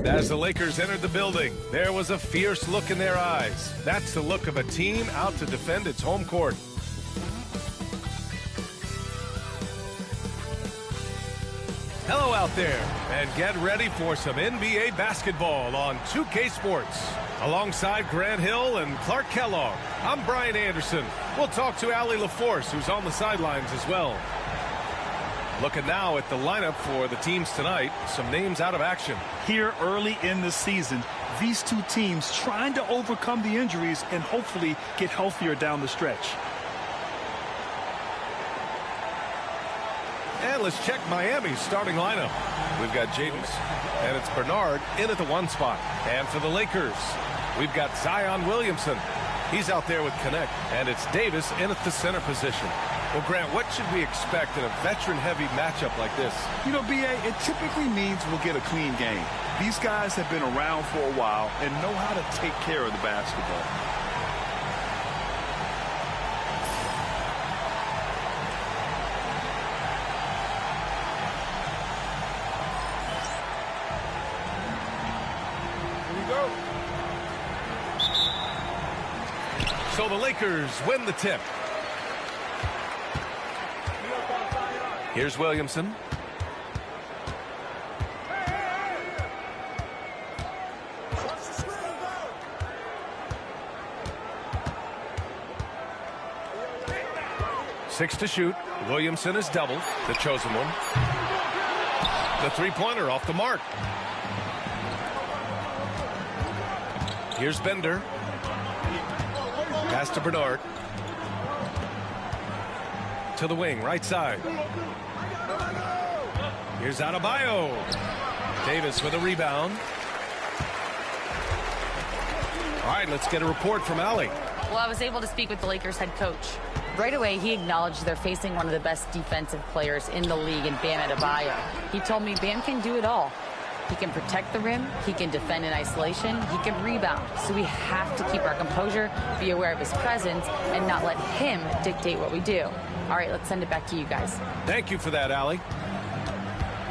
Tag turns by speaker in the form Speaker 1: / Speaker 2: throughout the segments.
Speaker 1: As the Lakers entered the building, there was a fierce look in their eyes. That's the look of a team out to defend its home court. Hello out there, and get ready for some NBA basketball on 2K Sports. Alongside Grant Hill and Clark Kellogg, I'm Brian Anderson. We'll talk to Allie LaForce, who's on the sidelines as well. Looking now at the lineup for the teams tonight, some names out of action.
Speaker 2: Here early in the season, these two teams trying to overcome the injuries and hopefully get healthier down the stretch.
Speaker 1: And let's check Miami's starting lineup. We've got James, and it's Bernard in at the 1 spot. And for the Lakers, we've got Zion Williamson. He's out there with Connect, and it's Davis in at the center position. Well, Grant, what should we expect in a veteran-heavy matchup like this?
Speaker 2: You know, B.A., it typically means we'll get a clean game. These guys have been around for a while and know how to take care of the basketball.
Speaker 1: Here we go. So the Lakers win the tip. Here's Williamson. Six to shoot. Williamson is doubled, the chosen one. The three-pointer off the mark. Here's Bender. Pass to Bernard. To the wing, right side. Here's Adebayo. Davis with a rebound. All right, let's get a report from Allie.
Speaker 3: Well, I was able to speak with the Lakers head coach. Right away, he acknowledged they're facing one of the best defensive players in the league in Bam Adebayo. He told me Bam can do it all. He can protect the rim, he can defend in isolation, he can rebound. So we have to keep our composure, be aware of his presence, and not let him dictate what we do. All right, let's send it back to you guys.
Speaker 1: Thank you for that, Allie.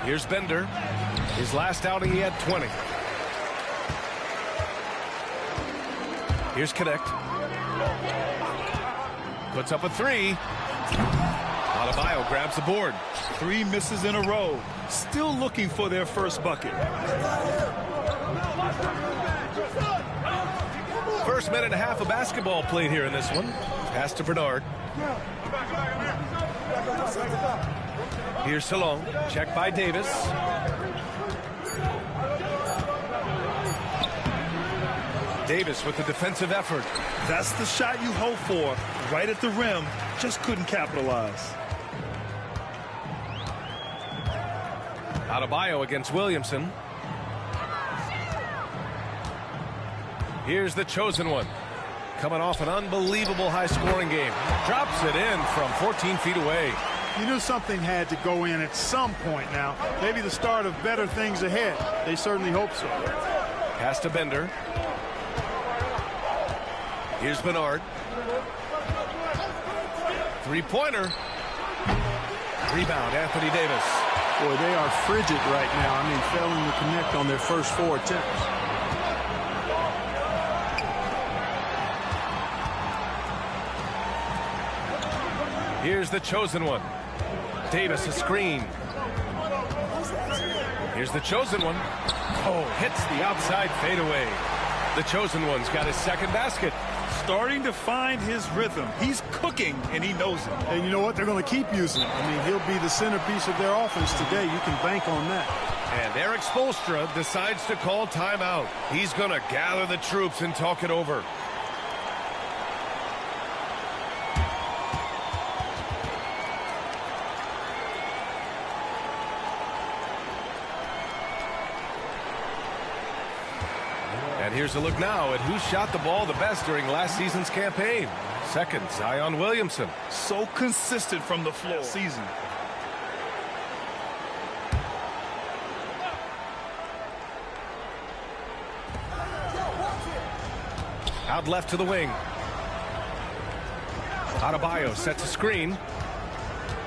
Speaker 1: Here's Bender. His last outing, he had 20. Here's Connect. Puts up a three. Adebayo grabs the board.
Speaker 2: 3 misses in a row. Still looking for their first bucket.
Speaker 1: First minute and a half of basketball played here in this one. Pass to Bernard. Here's Salon. Check by Davis. Davis with the defensive effort.
Speaker 2: That's the shot you hope for. Right at the rim. Just couldn't capitalize.
Speaker 1: Adebayo against Williamson. Here's the chosen one. Coming off an unbelievable high-scoring game. Drops it in from 14 feet away.
Speaker 4: You knew something had to go in at some point now. Maybe the start of better things ahead. They certainly hope so.
Speaker 1: Pass to Bender. Here's Bernard. Three-pointer. Rebound, Anthony Davis.
Speaker 4: Boy, they are frigid right now. I mean, failing to connect on their first 4 attempts.
Speaker 1: Here's the chosen one. Davis, a screen. Here's the chosen one. Oh, hits the outside fadeaway. The chosen one's got his second basket.
Speaker 2: Starting to find his rhythm. He's cooking, and he knows it.
Speaker 4: And you know what? They're going to keep using it. I mean, he'll be the centerpiece of their offense today. You can bank on that.
Speaker 1: And Eric Spoelstra decides to call timeout. He's going to gather the troops and talk it over. And here's a look now at who shot the ball the best during last season's campaign. Second, Zion Williamson.
Speaker 2: So consistent from the floor season.
Speaker 1: Out left to the wing. Adebayo sets a screen.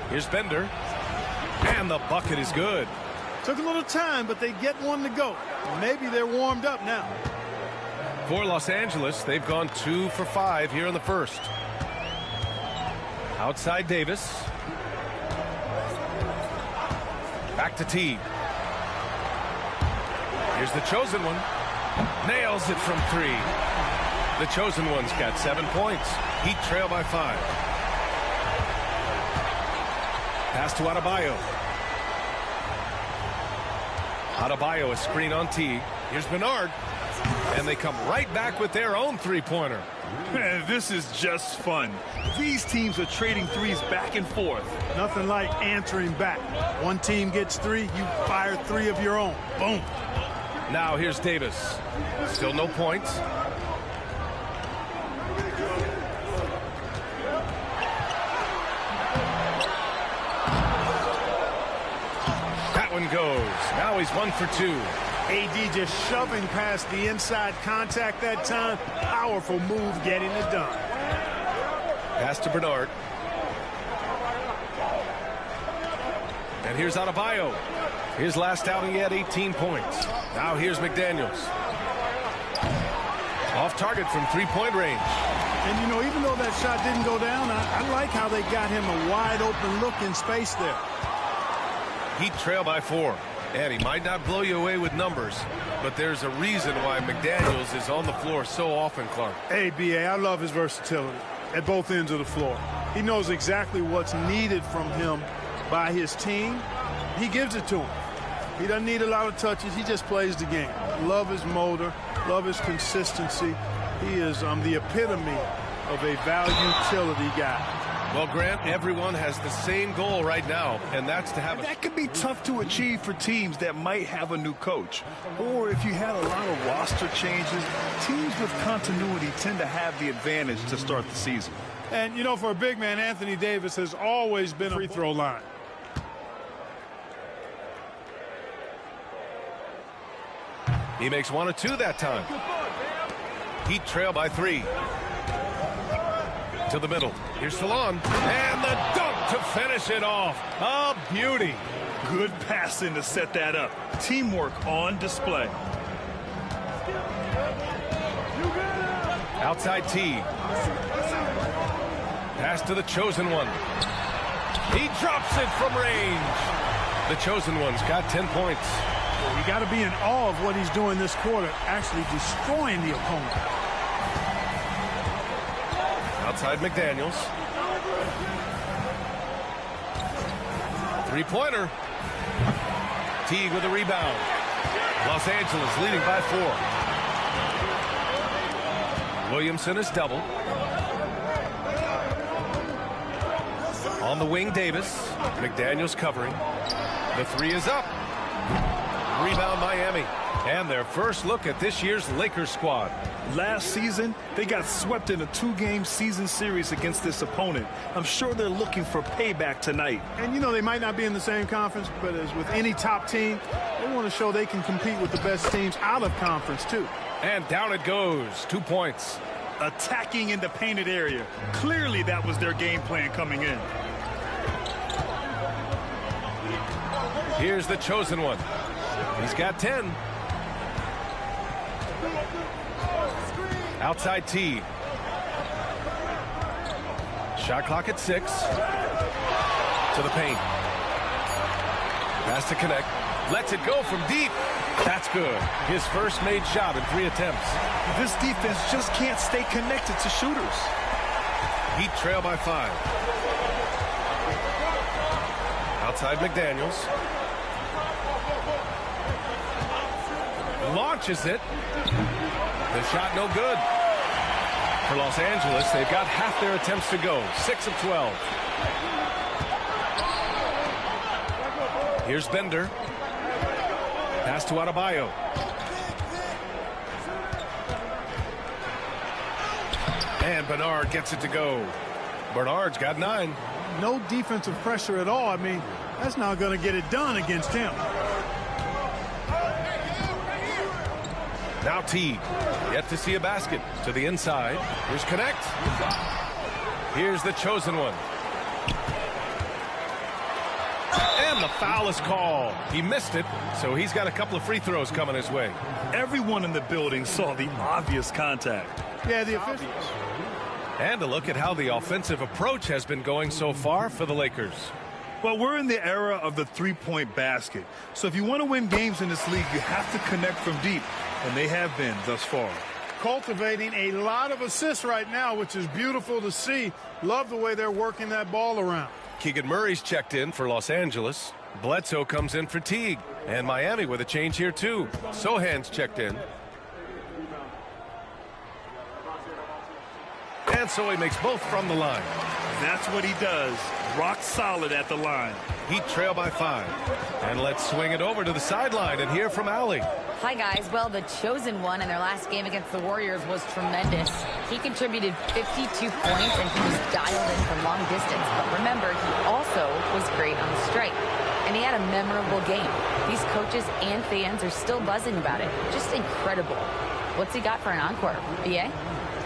Speaker 1: Here's Bender. And the bucket is good.
Speaker 4: Took a little time, but they get one to go. Maybe they're warmed up now.
Speaker 1: For Los Angeles, they've gone 2 for 5 here in the first. Outside Davis. Back to Teague. Here's the chosen one. Nails it from 3. The chosen one's got 7 points. Heat trail by 5. Pass to Adebayo. Adebayo, a screen on Teague. Here's Bernard. And they come right back with their own three-pointer.
Speaker 2: Man, this is just fun. These teams are trading threes back and forth.
Speaker 4: Nothing like answering back. One team gets 3, you fire 3 of your own. Boom.
Speaker 1: Now here's Davis. Still no points. That one goes. Now he's 1 for 2.
Speaker 4: AD just shoving past the inside contact that time. Powerful move getting it done.
Speaker 1: Pass to Bernard. And here's Adebayo. His last outing, he had 18 points. Now here's McDaniels. Off target from three-point range.
Speaker 4: And, you know, even though that shot didn't go down, I like how they got him a wide-open look in space there.
Speaker 1: Heat trail by 4. And he might not blow you away with numbers, but there's a reason why McDaniels is on the floor so often, Clark.
Speaker 4: Hey, B.A., I love his versatility at both ends of the floor. He knows exactly what's needed from him by his team. He gives it to him. He doesn't need a lot of touches. He just plays the game. Love his motor. Love his consistency. He is the epitome of a value-utility guy.
Speaker 1: Well, Grant, everyone has the same goal right now, and that's to have
Speaker 2: That could be tough to achieve for teams that might have a new coach. Or if you had a lot of roster changes, teams with continuity tend to have the advantage to start the season.
Speaker 4: And, you know, for a big man, Anthony Davis has always been a free throw line.
Speaker 1: He makes 1 or 2 that time. Heat trail by 3. To the middle. Here's Salon. And the dunk to finish it off. A beauty.
Speaker 2: Good passing to set that up. Teamwork on display.
Speaker 1: Outside T. Pass to the chosen one. He drops it from range. The chosen one's got 10 points.
Speaker 4: You got to be in awe of what he's doing this quarter, actually destroying the opponent.
Speaker 1: Outside McDaniels. Three-pointer. Teague with a rebound. Los Angeles leading by 4. Williamson is double. On the wing, Davis. McDaniels covering. The 3 is up. Rebound Miami. And their first look at this year's Lakers squad.
Speaker 2: Last season, they got swept in a 2-game season series against this opponent. I'm sure they're looking for payback tonight.
Speaker 4: And, you know, they might not be in the same conference, but as with any top team, they want to show they can compete with the best teams out of conference, too.
Speaker 1: And down it goes. 2 points.
Speaker 2: Attacking in the painted area. Clearly, that was their game plan coming in.
Speaker 1: Here's the chosen one. He's got 10. Outside T. Shot clock at 6. To the paint. Has to connect. Lets it go from deep. That's good. His first made shot in 3 attempts.
Speaker 2: This defense just can't stay connected to shooters.
Speaker 1: Heat trail by 5. Outside McDaniels. Launches it. The shot no good. For Los Angeles, they've got half their attempts to go. 6 of 12. Here's Bender. Pass to Adebayo. And Bernard gets it to go. Bernard's got 9.
Speaker 4: No defensive pressure at all. I mean, that's not going to get it done against him.
Speaker 1: Now Teague. Yet to see a basket. To the inside. Here's Connect. Here's the chosen one. And the the foul is called. He missed it, so he's got a couple of free throws coming his way.
Speaker 2: Everyone in the building saw the obvious contact.
Speaker 4: Yeah, the officials.
Speaker 1: And a look at how the offensive approach has been going so far for the Lakers.
Speaker 2: Well, we're in the era of the three-point basket. So if you want to win games in this league, you have to connect from deep, and they have been thus far.
Speaker 4: Cultivating a lot of assists right now, which is beautiful to see. Love the way they're working that ball around.
Speaker 1: Keegan Murray's checked in for Los Angeles. Bledsoe comes in for Teague. And Miami with a change here, too. Sohan's checked in. And so he makes both from the line.
Speaker 2: That's what he does. Rock solid at the line.
Speaker 1: Heat trail by 5. And let's swing it over to the sideline and hear from Allie.
Speaker 3: Hi, guys. Well, the chosen one in their last game against the Warriors was tremendous. He contributed 52 points, and he was dialed in from long distance. But remember, he also was great on the strike. And he had a memorable game. These coaches and fans are still buzzing about it. Just incredible. What's he got for an encore? BA?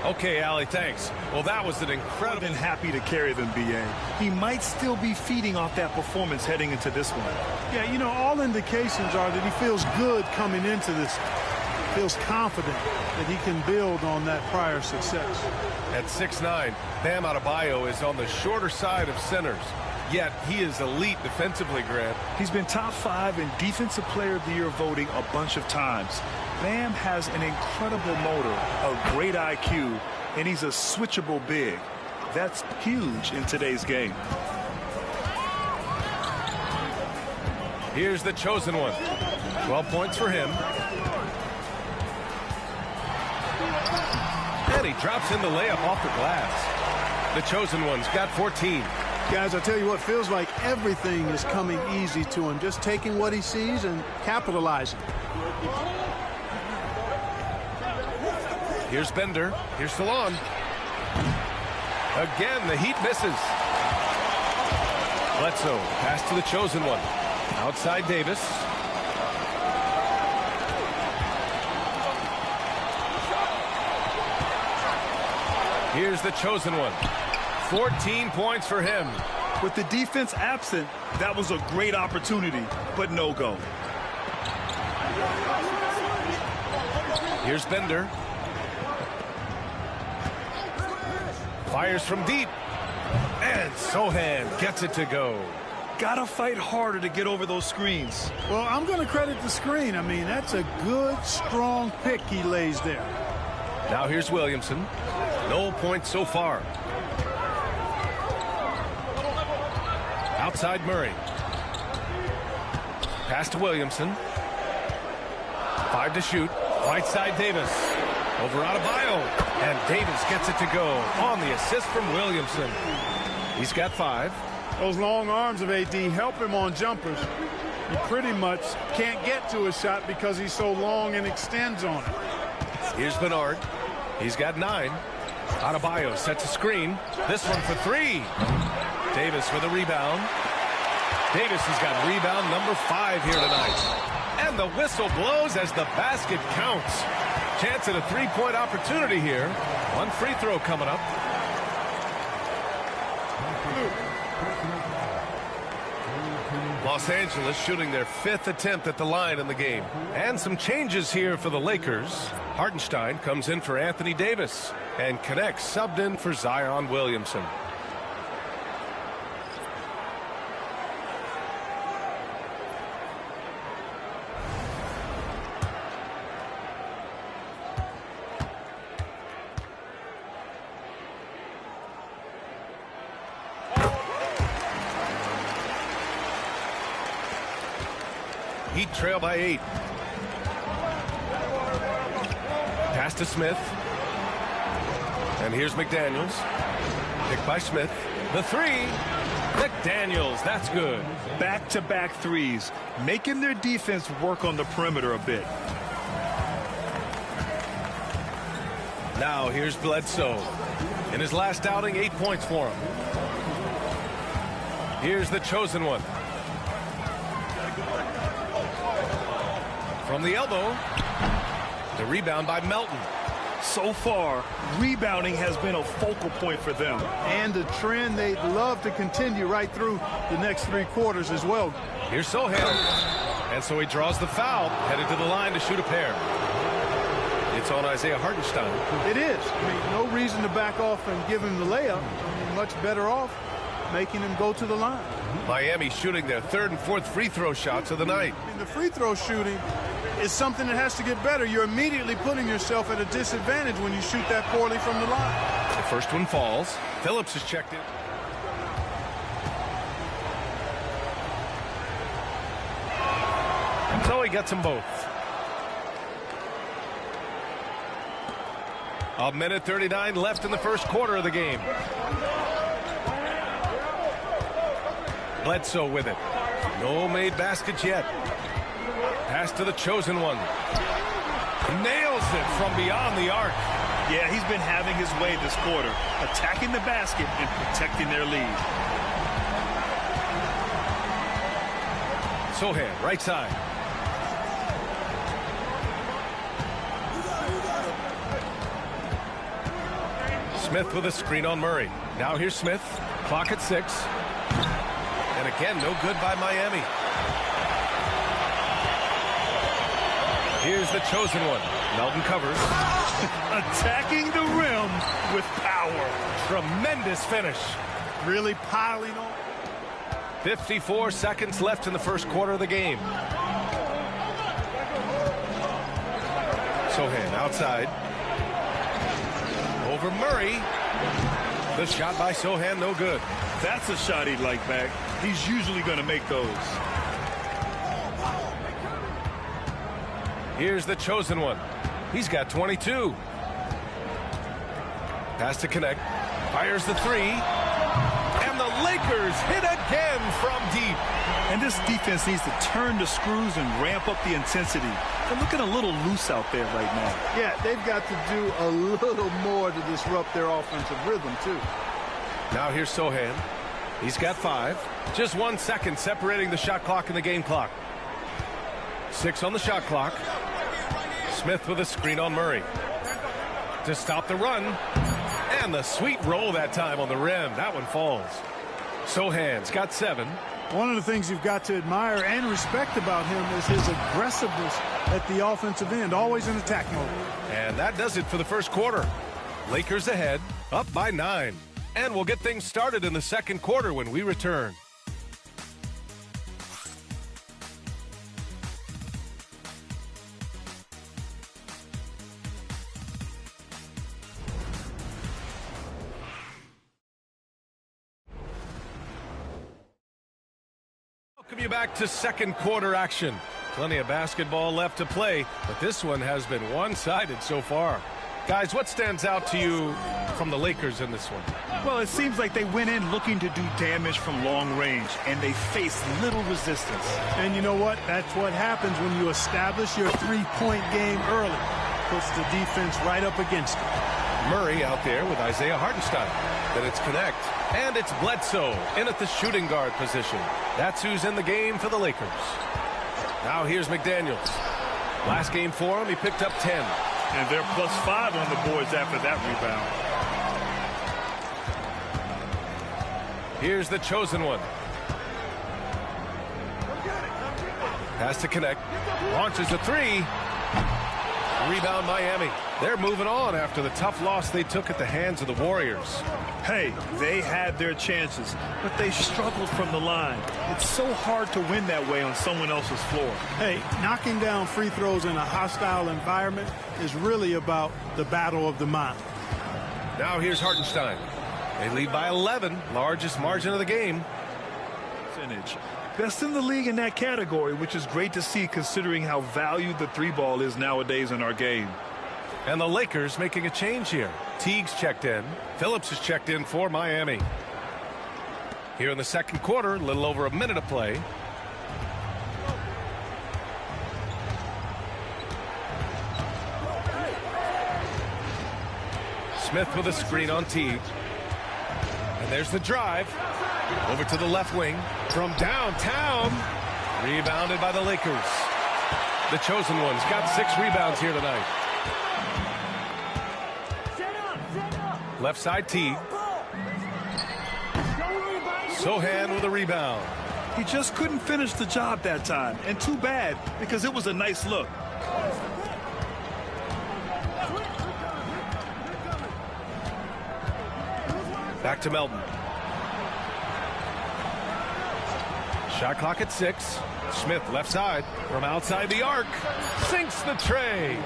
Speaker 1: Okay, Allie, thanks. Well, that was an incredible...
Speaker 2: More than happy to carry them, BA. He might still be feeding off that performance heading into this one.
Speaker 4: Yeah, you know, all indications are that he feels good coming into this. Feels confident that he can build on that prior success.
Speaker 1: At 6'9", Bam Adebayo is on the shorter side of centers. Yet he is elite defensively, Grant.
Speaker 2: He's been top 5 in Defensive Player of the Year voting a bunch of times. Bam has an incredible motor, a great IQ, and he's a switchable big. That's huge in today's game.
Speaker 1: Here's the chosen one. 12 points for him. And he drops in the layup off the glass. The chosen one's got 14.
Speaker 4: Guys, I tell you what, feels like everything is coming easy to him. Just taking what he sees and capitalizing.
Speaker 1: Here's Bender. Here's Salon. Again, the Heat misses. Bledsoe, pass to the chosen one. Outside Davis. Here's the chosen one. 14 points for him.
Speaker 2: With the defense absent, that was a great opportunity, but no go.
Speaker 1: Here's Bender. Fires from deep. And Sohan gets it to go.
Speaker 2: Gotta fight harder to get over those screens.
Speaker 4: Well, I'm going to credit the screen. I mean, that's a good, strong pick he lays there.
Speaker 1: Now here's Williamson. No points so far. Outside Murray. Pass to Williamson. 5 to shoot. Right side Davis. Over Adebayo. And Davis gets it to go on the assist from Williamson. He's got 5.
Speaker 4: Those long arms of AD help him on jumpers. He pretty much can't get to his shot because he's so long and extends on it.
Speaker 1: Here's Bernard. He's got 9. Adebayo sets a screen. This one for 3. Davis with a rebound. Davis has got rebound number 5 here tonight. And the whistle blows as the basket counts. Chance at a 3-point opportunity here. One free throw coming up. Los Angeles shooting their 5th attempt at the line in the game. And some changes here for the Lakers. Hartenstein comes in for Anthony Davis and connects, subbed in for Zion Williamson. Heat trail by 8. Pass to Smith. And here's McDaniels. Picked by Smith. The 3. McDaniels, that's good.
Speaker 2: Back-to-back threes, making their defense work on the perimeter a bit.
Speaker 1: Now here's Bledsoe. In his last outing, 8 points for him. Here's the chosen one. From the elbow. The rebound by Melton.
Speaker 2: So far, rebounding has been a focal point for them.
Speaker 4: And the trend they'd love to continue right through the next 3 quarters as well.
Speaker 1: Here's Sohan. And so he draws the foul, headed to the line to shoot a pair. It's on Isaiah Hartenstein.
Speaker 4: It is. I mean, no reason to back off and give him the layup. I mean, much better off making him go to the line.
Speaker 1: Miami shooting their 3rd and 4th free throw shots of the night.
Speaker 4: I mean, the free throw shooting is something that has to get better. You're immediately putting yourself at a disadvantage when you shoot that poorly from the line.
Speaker 1: The first one falls. Phillips is checked in. So he gets them both. A minute 39 left in the first quarter of the game. Bledsoe with it. No made baskets yet. Pass to the chosen one. Nails it from beyond the arc.
Speaker 2: Yeah, he's been having his way this quarter, attacking the basket and protecting their lead.
Speaker 1: Sohan, right side. Smith with a screen on Murray. Now here's Smith. Clock at 6. And again, no good by Miami. Here's the chosen one. Melton covers.
Speaker 2: Attacking the rim with power.
Speaker 1: Tremendous finish.
Speaker 4: Really piling on.
Speaker 1: 54 seconds left in the first quarter of the game. Sohan outside. Over Murray. The shot by Sohan, no good.
Speaker 2: That's a shot he'd like back. He's usually going to make those.
Speaker 1: Here's the chosen one. He's got 22. Pass to connect. Fires the 3. And the Lakers hit again from deep.
Speaker 2: And this defense needs to turn the screws and ramp up the intensity. They're looking a little loose out there right now.
Speaker 4: Yeah, they've got to do a little more to disrupt their offensive rhythm, too.
Speaker 1: Now here's Sohan. He's got 5. Just 1 second separating the shot clock and the game clock. 6 on the shot clock. Smith with a screen on Murray. To stop the run. And the sweet roll that time on the rim. That one falls. Sohan's got 7.
Speaker 4: One of the things you've got to admire and respect about him is his aggressiveness at the offensive end, always in attack mode.
Speaker 1: And that does it for the first quarter. Lakers ahead, up by 9. And we'll get things started in the second quarter when we return. Welcome you back to second quarter action. Plenty of basketball left to play, but this one has been one-sided so far. Guys, what stands out to you from the Lakers in this one?
Speaker 2: Well, it seems like they went in looking to do damage from long range, and they faced little resistance.
Speaker 4: And you know what? That's what happens when you establish your three-point game early. Puts the defense right up against it.
Speaker 1: Murray out there with Isaiah Hartenstein. Then it's Connect. And it's Bledsoe in at the shooting guard position. That's who's in the game for the Lakers. Now here's McDaniels. Last game for him, he picked up 10.
Speaker 2: And they're +5 on the boards after that rebound.
Speaker 1: Here's the chosen one. Pass to Connect. Launches a 3. Rebound Miami. They're moving on after the tough loss they took at the hands of the Warriors.
Speaker 2: Hey, they had their chances, but they struggled from the line. It's so hard to win that way on someone else's floor.
Speaker 4: Hey, knocking down free throws in a hostile environment is really about the battle of the mind.
Speaker 1: Now here's Hartenstein. They lead by 11, largest margin of the game.
Speaker 2: Percentage. Best in the league in that category, which is great to see considering how valued the 3-ball is nowadays in our game.
Speaker 1: And the Lakers making a change here. Teague's checked in. Phillips is checked in for Miami. Here in the second quarter, a little over a minute of play. Smith with a screen on Teague. And there's the drive. Over to the left wing. From downtown. Rebounded by the Lakers. The chosen one's got 6 rebounds here tonight. Left side Teague. Sohan with a rebound.
Speaker 2: He just couldn't finish the job that time, and too bad because it was a nice look.
Speaker 1: Back to Melton. Shot clock at 6. Smith left side from outside the arc. Sinks the tray.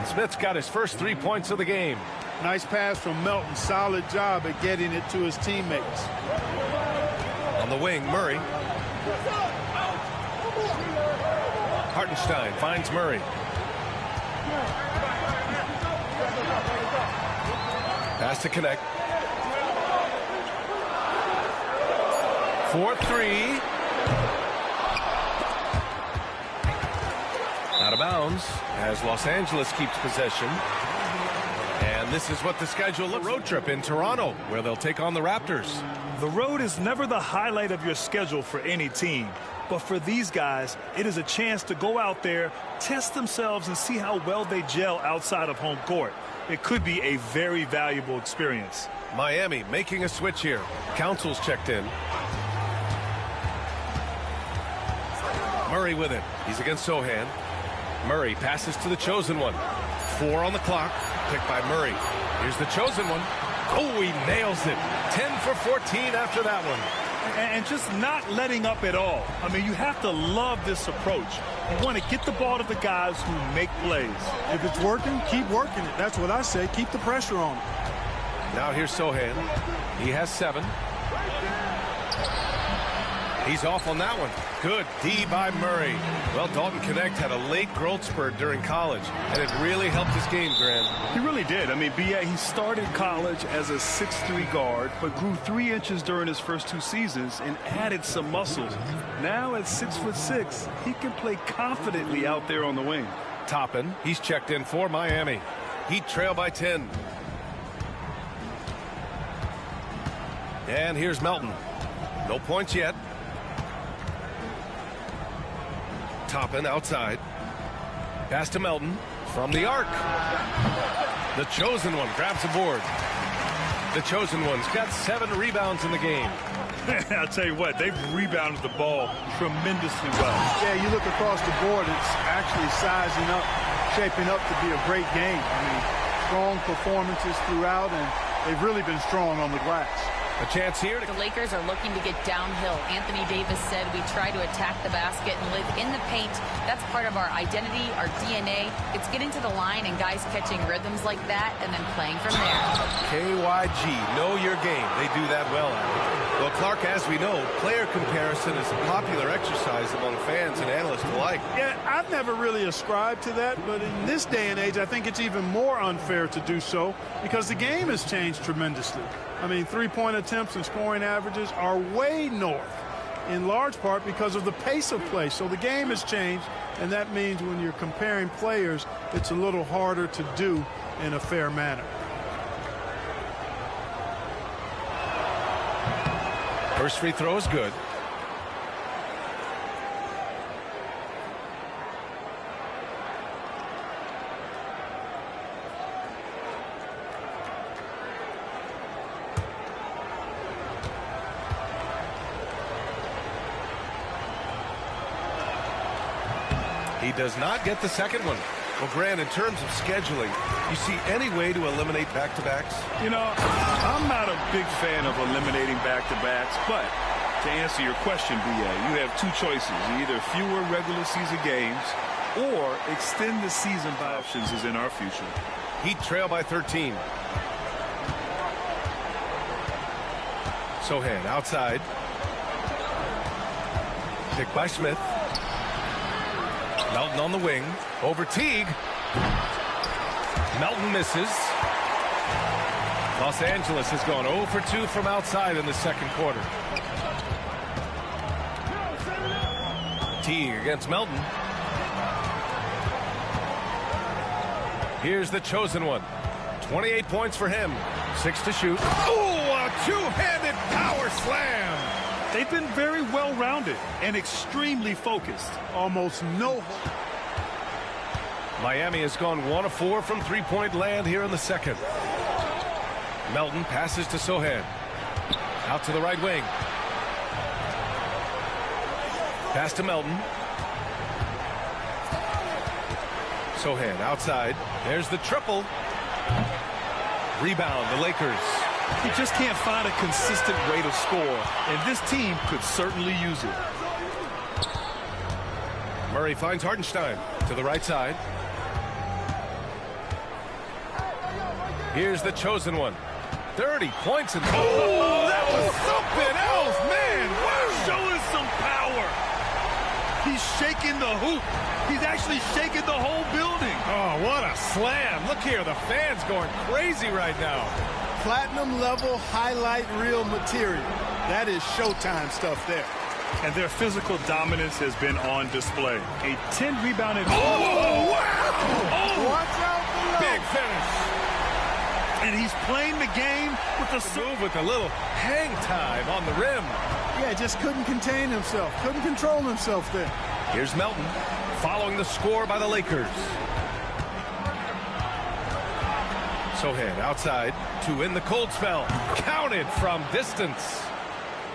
Speaker 1: Smith's got his first 3 points of the game.
Speaker 4: Nice pass from Melton. Solid job at getting it to his teammates.
Speaker 1: On the wing, Murray. Hartenstein finds Murray. Pass to connect. 4-3. Out of bounds as Los Angeles keeps possession. And this is what the schedule looks like. Road trip in Toronto, where they'll take on the Raptors.
Speaker 2: The road is never the highlight of your schedule for any team. But for these guys, it is a chance to go out there, test themselves, and see how well they gel outside of home court. It could be a very valuable experience.
Speaker 1: Miami making a switch here. Council's checked in. Murray with it. He's against Sohan. Murray passes to the chosen one. 4 on the clock. Picked by Murray. Here's the chosen one. Oh, he nails it. 10 for 14 after that one.
Speaker 2: And just not letting up at all. I mean, you have to love this approach. You want to get the ball to the guys who make plays.
Speaker 4: If it's working, keep working it. That's what I say. Keep the pressure on him.
Speaker 1: Now here's Sohan. He has 7. He's off on that one. Good D by Murray. Well, Dalton Connect had a late growth spurt during college, and it really helped his game, Grant.
Speaker 2: He really did. I mean, he started college as a 6'3" guard, but grew 3 inches during his first 2 seasons and added some muscles. Now at 6'6", he can play confidently out there on the wing.
Speaker 1: Toppin, he's checked in for Miami. Heat trail by 10. And here's Melton. No points yet. Toppin outside. Pass to Melton from the arc. The chosen one grabs the board. The chosen one's got 7 rebounds in the game.
Speaker 2: I'll tell you what, they've rebounded the ball tremendously well.
Speaker 4: Yeah, you look across the board, it's actually sizing up, shaping up to be a great game. I mean, strong performances throughout, and they've really been strong on the glass.
Speaker 1: A chance here.
Speaker 3: The Lakers are looking to get downhill. Anthony Davis said we try to attack the basket and live in the paint. That's part of our identity, our DNA. It's getting to the line and guys catching rhythms like that and then playing from there.
Speaker 1: KYG, know your game. They do that well. Well, Clark, as we know, player comparison is a popular exercise among fans and analysts alike.
Speaker 4: Yeah, I've never really ascribed to that, but in this day and age, I think it's even more unfair to do so because the game has changed tremendously. I mean, 3-point attempts and scoring averages are way north, in large part because of the pace of play. So the game has changed, and that means when you're comparing players, it's a little harder to do in a fair manner.
Speaker 1: First free throw is good. He does not get the second one. Well, Grant, in terms of scheduling, you see any way to eliminate back-to-backs?
Speaker 2: You know, I'm not a big fan of eliminating back-to-backs, but to answer your question, B.A., you have 2 choices. Either fewer regular season games or extend the season by options is in our future.
Speaker 1: Heat trail by 13. Sohan outside. Picked by Smith. Melton on the wing. Over Teague. Melton misses. Los Angeles has gone 0 for 2 from outside in the second quarter. Teague against Melton. Here's the chosen one. 28 points for him. 6 to shoot. Oh, a two-handed power slam.
Speaker 2: They've been very well-rounded and extremely focused.
Speaker 4: Almost no.
Speaker 1: Miami has gone 1 of 4 from 3-point land here in the second. Melton passes to Sohan. Out to the right wing. Pass to Melton. Sohan outside. There's the triple. Rebound, the Lakers.
Speaker 2: He just can't find a consistent way to score, and this team could certainly use it.
Speaker 1: Murray finds Hartenstein to the right side. Here's the chosen one. 30 points and
Speaker 2: oh, that was something else, man. Wow. Showing some power. He's shaking the hoop. He's actually shaking the whole building.
Speaker 1: Oh, what a slam. Look here, the fans going crazy right now.
Speaker 4: Platinum level highlight reel material. That is Showtime stuff there.
Speaker 2: And their physical dominance has been on display. A 10-rebounded.
Speaker 1: Oh, wow!
Speaker 4: Oh, watch out below.
Speaker 1: Big finish.
Speaker 2: And he's playing the game with the
Speaker 1: move with a little hang time on the rim.
Speaker 4: Yeah, just couldn't contain himself. Couldn't control himself there.
Speaker 1: Here's Melton following the score by the Lakers. Sohan outside to win the cold spell. Counted from distance.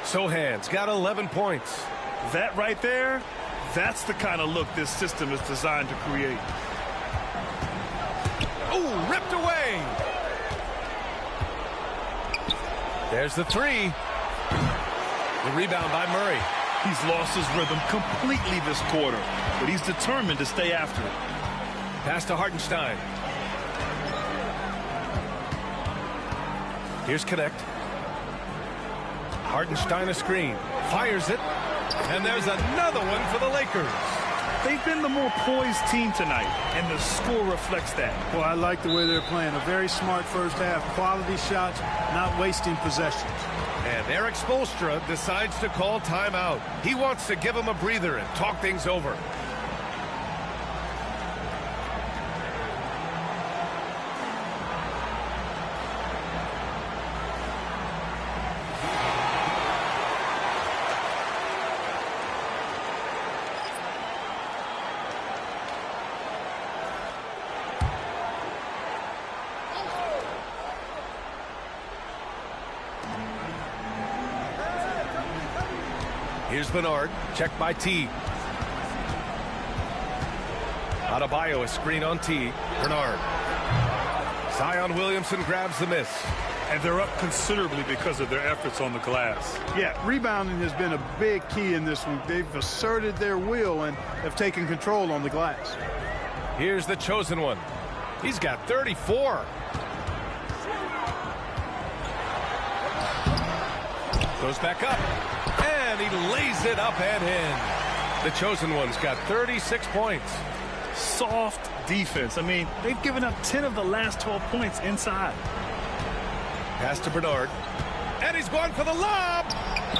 Speaker 1: Sohan's got 11 points.
Speaker 2: That right there, that's the kind of look this system is designed to create.
Speaker 1: Oh, ripped away. There's the three. The rebound by Murray.
Speaker 2: He's lost his rhythm completely this quarter, but he's determined to stay after it.
Speaker 1: Pass to Hartenstein. Here's Connect. Hartenstein a screen. Fires it. And there's another one for the Lakers.
Speaker 2: They've been the more poised team tonight, and the score reflects that.
Speaker 4: Well, I like the way they're playing. A very smart first half. Quality shots, not wasting possessions.
Speaker 1: And Eric Spoelstra decides to call timeout. He wants to give him a breather and talk things over. Here's Bernard, checked by T. Adebayo, a screen on T. Bernard. Zion Williamson grabs the miss.
Speaker 2: And they're up considerably because of their efforts on the glass.
Speaker 4: Yeah, rebounding has been a big key in this one. They've asserted their will and have taken control on the glass.
Speaker 1: Here's the chosen one. He's got 34. Goes back up. And he lays it up and in. The chosen one's got 36 points.
Speaker 2: Soft defense. I mean, they've given up 10 of the last 12 points inside.
Speaker 1: Pass to Bernard. And he's going for the lob.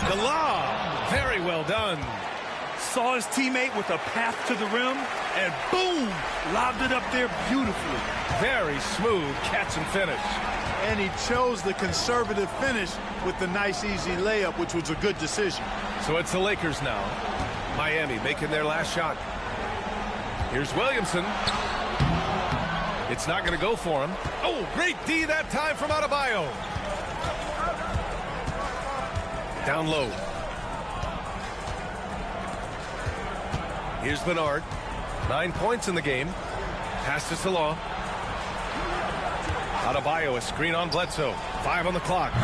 Speaker 1: The lob. Very well done.
Speaker 2: Saw his teammate with a path to the rim, and boom, lobbed it up there beautifully.
Speaker 1: Very smooth catch and finish.
Speaker 4: And he chose the conservative finish with the nice, easy layup, which was a good decision.
Speaker 1: So it's the Lakers now. Miami making their last shot. Here's Williamson. It's not going to go for him. Oh, great D that time from Adebayo. Down low. Here's Bernard. 9 points in the game. Pass to Salah. Adebayo, a screen on Bledsoe. 5 on the clock.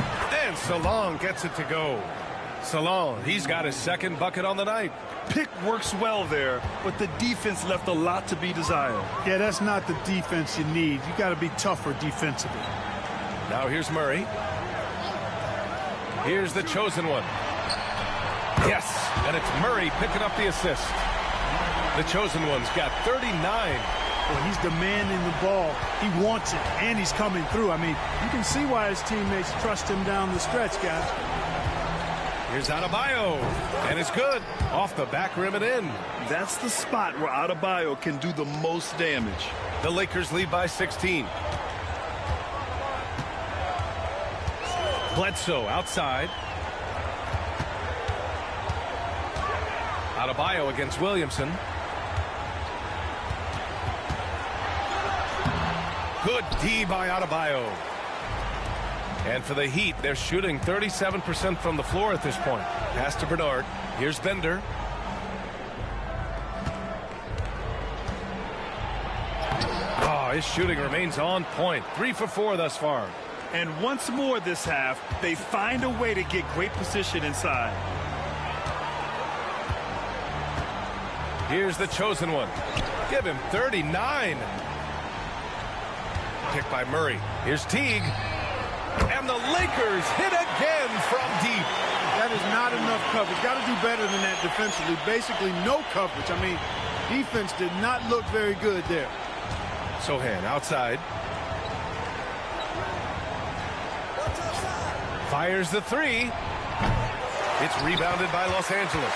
Speaker 1: And Salon gets it to go. Salon, he's got his second bucket on the night.
Speaker 2: Pick works well there, but the defense left a lot to be desired.
Speaker 4: Yeah, that's not the defense you need. You got to be tougher defensively.
Speaker 1: Now here's Murray. Here's the chosen one. Yes, and it's Murray picking up the assist. The chosen one's got 39.
Speaker 4: Well, he's demanding the ball. He wants it, and he's coming through. I mean, you can see why his teammates trust him down the stretch, guys.
Speaker 1: Here's Adebayo, and it's good. Off the back rim and in.
Speaker 2: That's the spot where Adebayo can do the most damage.
Speaker 1: The Lakers lead by 16. Bledsoe outside. Adebayo against Williamson. Good D by Adebayo. And for the Heat, they're shooting 37% from the floor at this point. Pass to Bernard. Here's Bender. Oh, his shooting remains on point. 3 for 4 thus far.
Speaker 2: And once more this half, they find a way to get great position inside.
Speaker 1: Here's the chosen one. Give him 39. Picked by Murray. Here's Teague. And the Lakers hit again from deep.
Speaker 4: That is not enough coverage. Got to do better than that defensively. Basically no coverage. I mean, defense did not look very good there.
Speaker 1: Sohan outside. Fires the 3. It's rebounded by Los Angeles.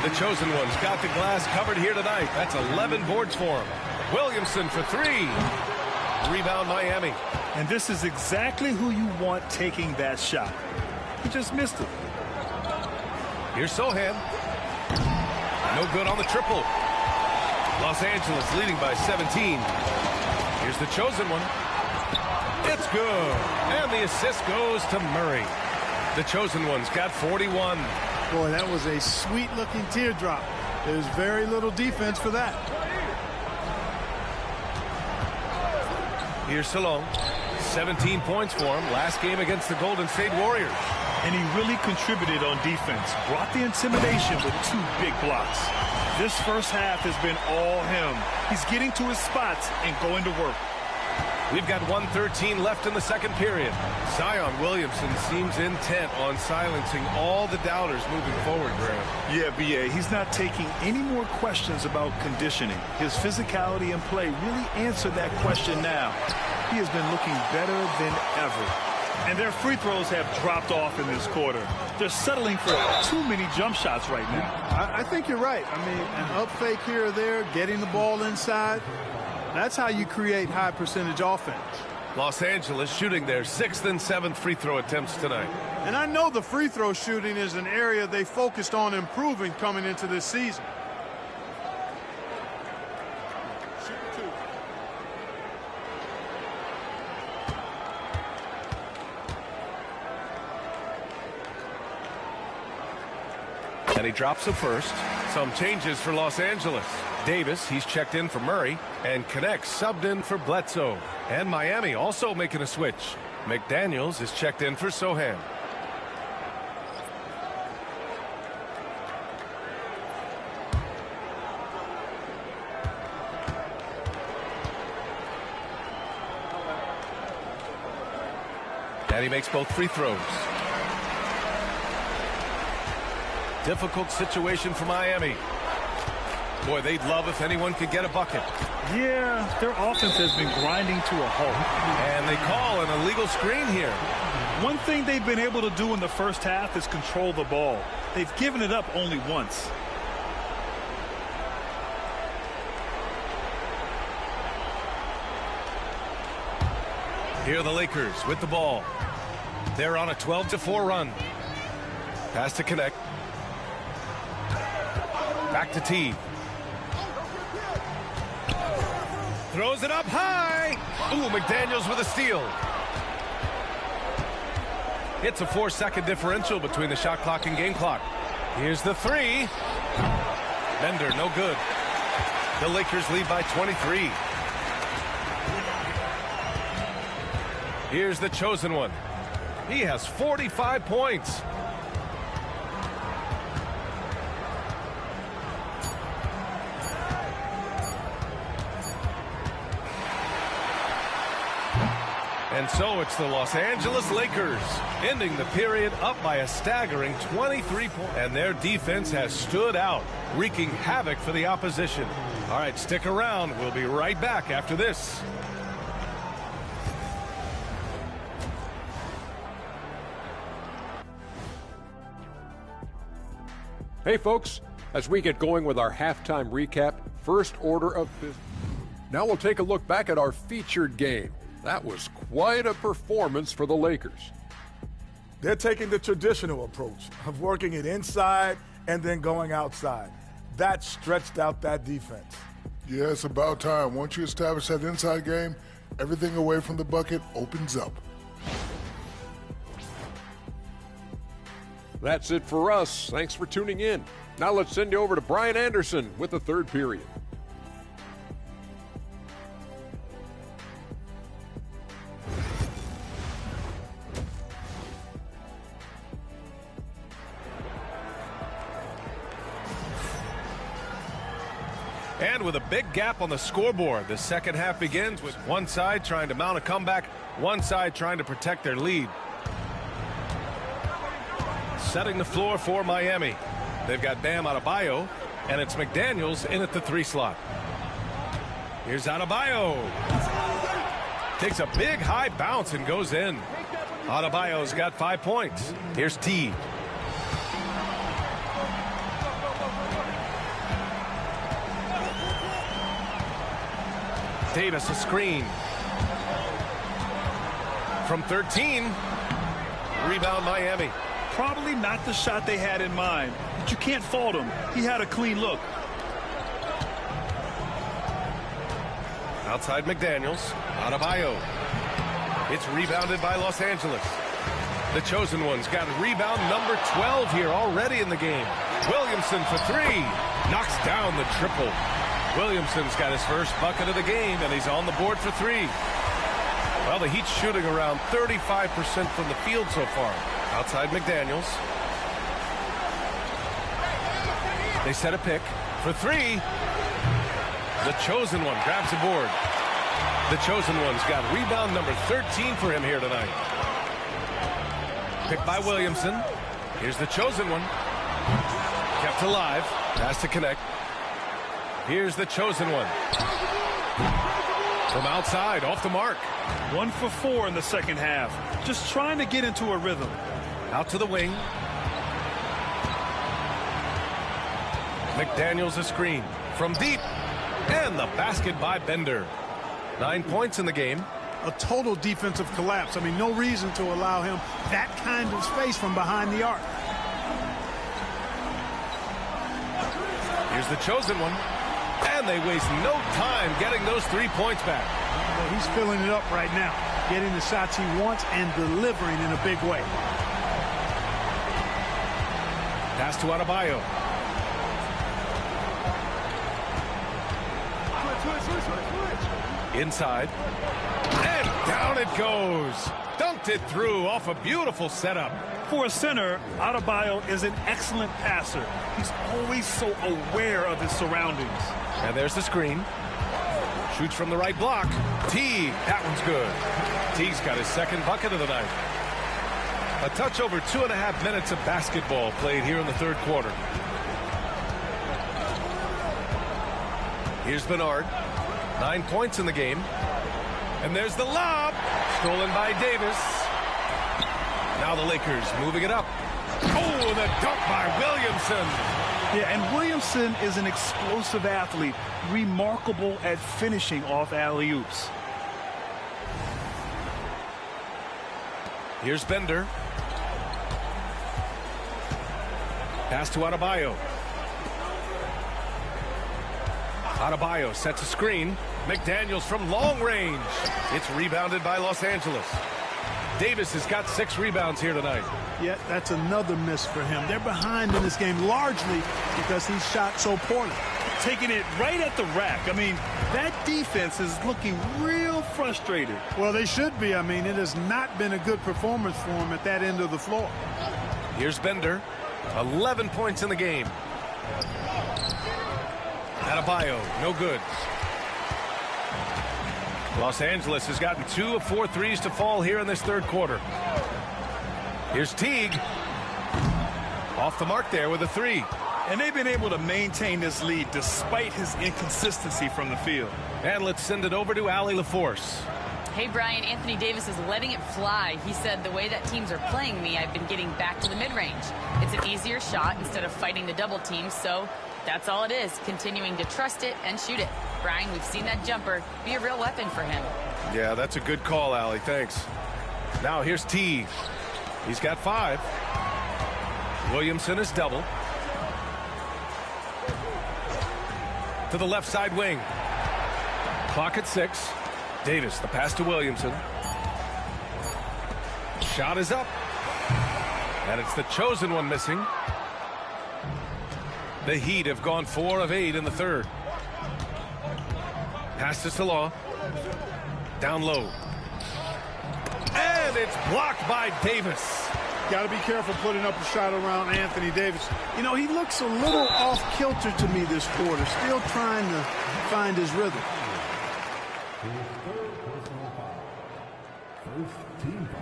Speaker 1: The chosen one's got the glass covered here tonight. That's 11 boards for him. Williamson for 3. Rebound Miami.
Speaker 2: And this is exactly who you want taking that shot. He just missed it.
Speaker 1: Here's Sohan. No good on the triple. Los Angeles leading by 17. Here's the chosen one. It's good. And the assist goes to Murray. The chosen one's got 41.
Speaker 4: Boy, that was a sweet-looking teardrop. There's very little defense for that.
Speaker 1: Here's Salone. 17 points for him. Last game against the Golden State Warriors.
Speaker 2: And he really contributed on defense. Brought the intimidation with 2 big blocks. This first half has been all him. He's getting to his spots and going to work.
Speaker 1: We've got 1:13 left in the second period. Zion Williamson seems intent on silencing all the doubters moving forward, Graham.
Speaker 2: Yeah, B.A., he's not taking any more questions about conditioning. His physicality and play really answered that question now. He has been looking better than ever. And their free throws have dropped off in this quarter. They're settling for too many jump shots right now.
Speaker 4: I think you're right. I mean, an up fake here or there, getting the ball inside. That's how you create high percentage offense.
Speaker 1: Los Angeles shooting their 6th and 7th free throw attempts tonight.
Speaker 4: And I know the free throw shooting is an area they focused on improving coming into this season.
Speaker 1: And he drops the first. Some changes for Los Angeles. Davis, he's checked in for Murray, and Connect subbed in for Bledsoe. And Miami also making a switch. McDaniels is checked in for Sohan. And he makes both free throws. Difficult situation for Miami. Boy, they'd love if anyone could get a bucket.
Speaker 2: Yeah, their offense has been grinding to a halt.
Speaker 1: And they call an illegal screen here.
Speaker 2: One thing they've been able to do in the first half is control the ball. They've given it up only once.
Speaker 1: Here are the Lakers with the ball. They're on a 12-4 run. Pass to Connect. Back to T. Throws it up high. Ooh, McDaniels with a steal. It's a 4-second differential between the shot clock and game clock. Here's the 3. Bender, no good. The Lakers lead by 23. Here's the chosen one. He has 45 points. And so it's the Los Angeles Lakers ending the period up by a staggering 23 points. And their defense has stood out, wreaking havoc for the opposition. All right, stick around. We'll be right back after this.
Speaker 5: Hey folks, as we get going with our halftime recap, first order of business. Now we'll take a look back at our featured game. That was quite a performance for the Lakers.
Speaker 6: They're taking the traditional approach of working it inside and then going outside. That stretched out that defense.
Speaker 7: Yeah, it's about time. Once you establish that inside game, everything away from the bucket opens up.
Speaker 5: That's it for us. Thanks for tuning in. Now let's send you over to Brian Anderson with the third period.
Speaker 1: And with a big gap on the scoreboard, the second half begins with one side trying to mount a comeback, one side trying to protect their lead. Setting the floor for Miami. They've got Bam Adebayo, and it's McDaniels in at the 3 slot. Here's Adebayo. Takes a big high bounce and goes in. Adebayo's got 5 points. Here's T. Davis a screen. From 13. Rebound Miami.
Speaker 2: Probably not the shot they had in mind, but you can't fault him. He had a clean look.
Speaker 1: Outside McDaniels. Adebayo. It's rebounded by Los Angeles. The chosen one's got rebound number 12 here already in the game. Williamson for 3. Knocks down the triple. Williamson's got his first bucket of the game, and he's on the board for 3. Well, the Heat's shooting around 35% from the field so far. Outside McDaniels. They set a pick for 3. The chosen one grabs the board. The chosen one's got rebound number 13 for him here tonight. Picked by Williamson. Here's the chosen one. Kept alive. Has to connect. Here's the chosen one. From outside, off the mark.
Speaker 2: 1 for 4 in the second half. Just trying to get into a rhythm.
Speaker 1: Out to the wing. McDaniels a screen. From deep. And the basket by Bender. 9 points in the game.
Speaker 4: A total defensive collapse. I mean, no reason to allow him that kind of space from behind the arc.
Speaker 1: Here's the chosen one. And they waste no time getting those 3 points back.
Speaker 4: Well, he's filling it up right now, getting the shots he wants and delivering in a big way.
Speaker 1: Pass to Adebayo. Inside. And down it goes. Dunked it through off a beautiful setup.
Speaker 2: For a center, Adebayo is an excellent passer. He's always so aware of his surroundings.
Speaker 1: And there's the screen. Shoots from the right block. T. That one's good. T's got his second bucket of the night. A touch over 2.5 minutes of basketball played here in the third quarter. Here's Bernard. 9 points in the game. And there's the lob. Stolen by Davis. Now the Lakers moving it up. Oh, the dunk by Williamson.
Speaker 2: Yeah, and Williamson is an explosive athlete, remarkable at finishing off alley-oops.
Speaker 1: Here's Bender. Pass to Adebayo. Adebayo sets a screen. McDaniels from long range. It's rebounded by Los Angeles. Davis has got 6 rebounds here tonight.
Speaker 4: Yet that's another miss for him. They're behind in this game largely because he shot so poorly.
Speaker 2: Taking it right at the rack. I mean, that defense is looking real frustrated.
Speaker 4: Well, they should be. I mean, it has not been a good performance for him at that end of the floor.
Speaker 1: Here's Bender. 11 points in the game. Adebayo, no good. Los Angeles has gotten 2 of 4 threes to fall here in this third quarter. Here's Teague. Off the mark there with a 3.
Speaker 2: And they've been able to maintain this lead despite his inconsistency from the field.
Speaker 1: And let's send it over to Allie LaForce.
Speaker 3: Hey, Brian, Anthony Davis is letting it fly. He said, the way that teams are playing me, I've been getting back to the mid-range. It's an easier shot instead of fighting the double team, so that's all it is, continuing to trust it and shoot it. Brian, we've seen that jumper be a real weapon for him.
Speaker 1: Yeah, that's a good call, Allie. Thanks. Now here's T. He's got 5. Williamson is double. To the left side wing. Clock at 6. Davis, the pass to Williamson. Shot is up. And it's the chosen one missing. The Heat have gone 4 of 8 in the third. Pass to Salah. Down low. And it's blocked by Davis.
Speaker 4: Got to be careful putting up a shot around Anthony Davis. You know, he looks a little off kilter to me this quarter, still trying to find his rhythm.
Speaker 8: First team foul.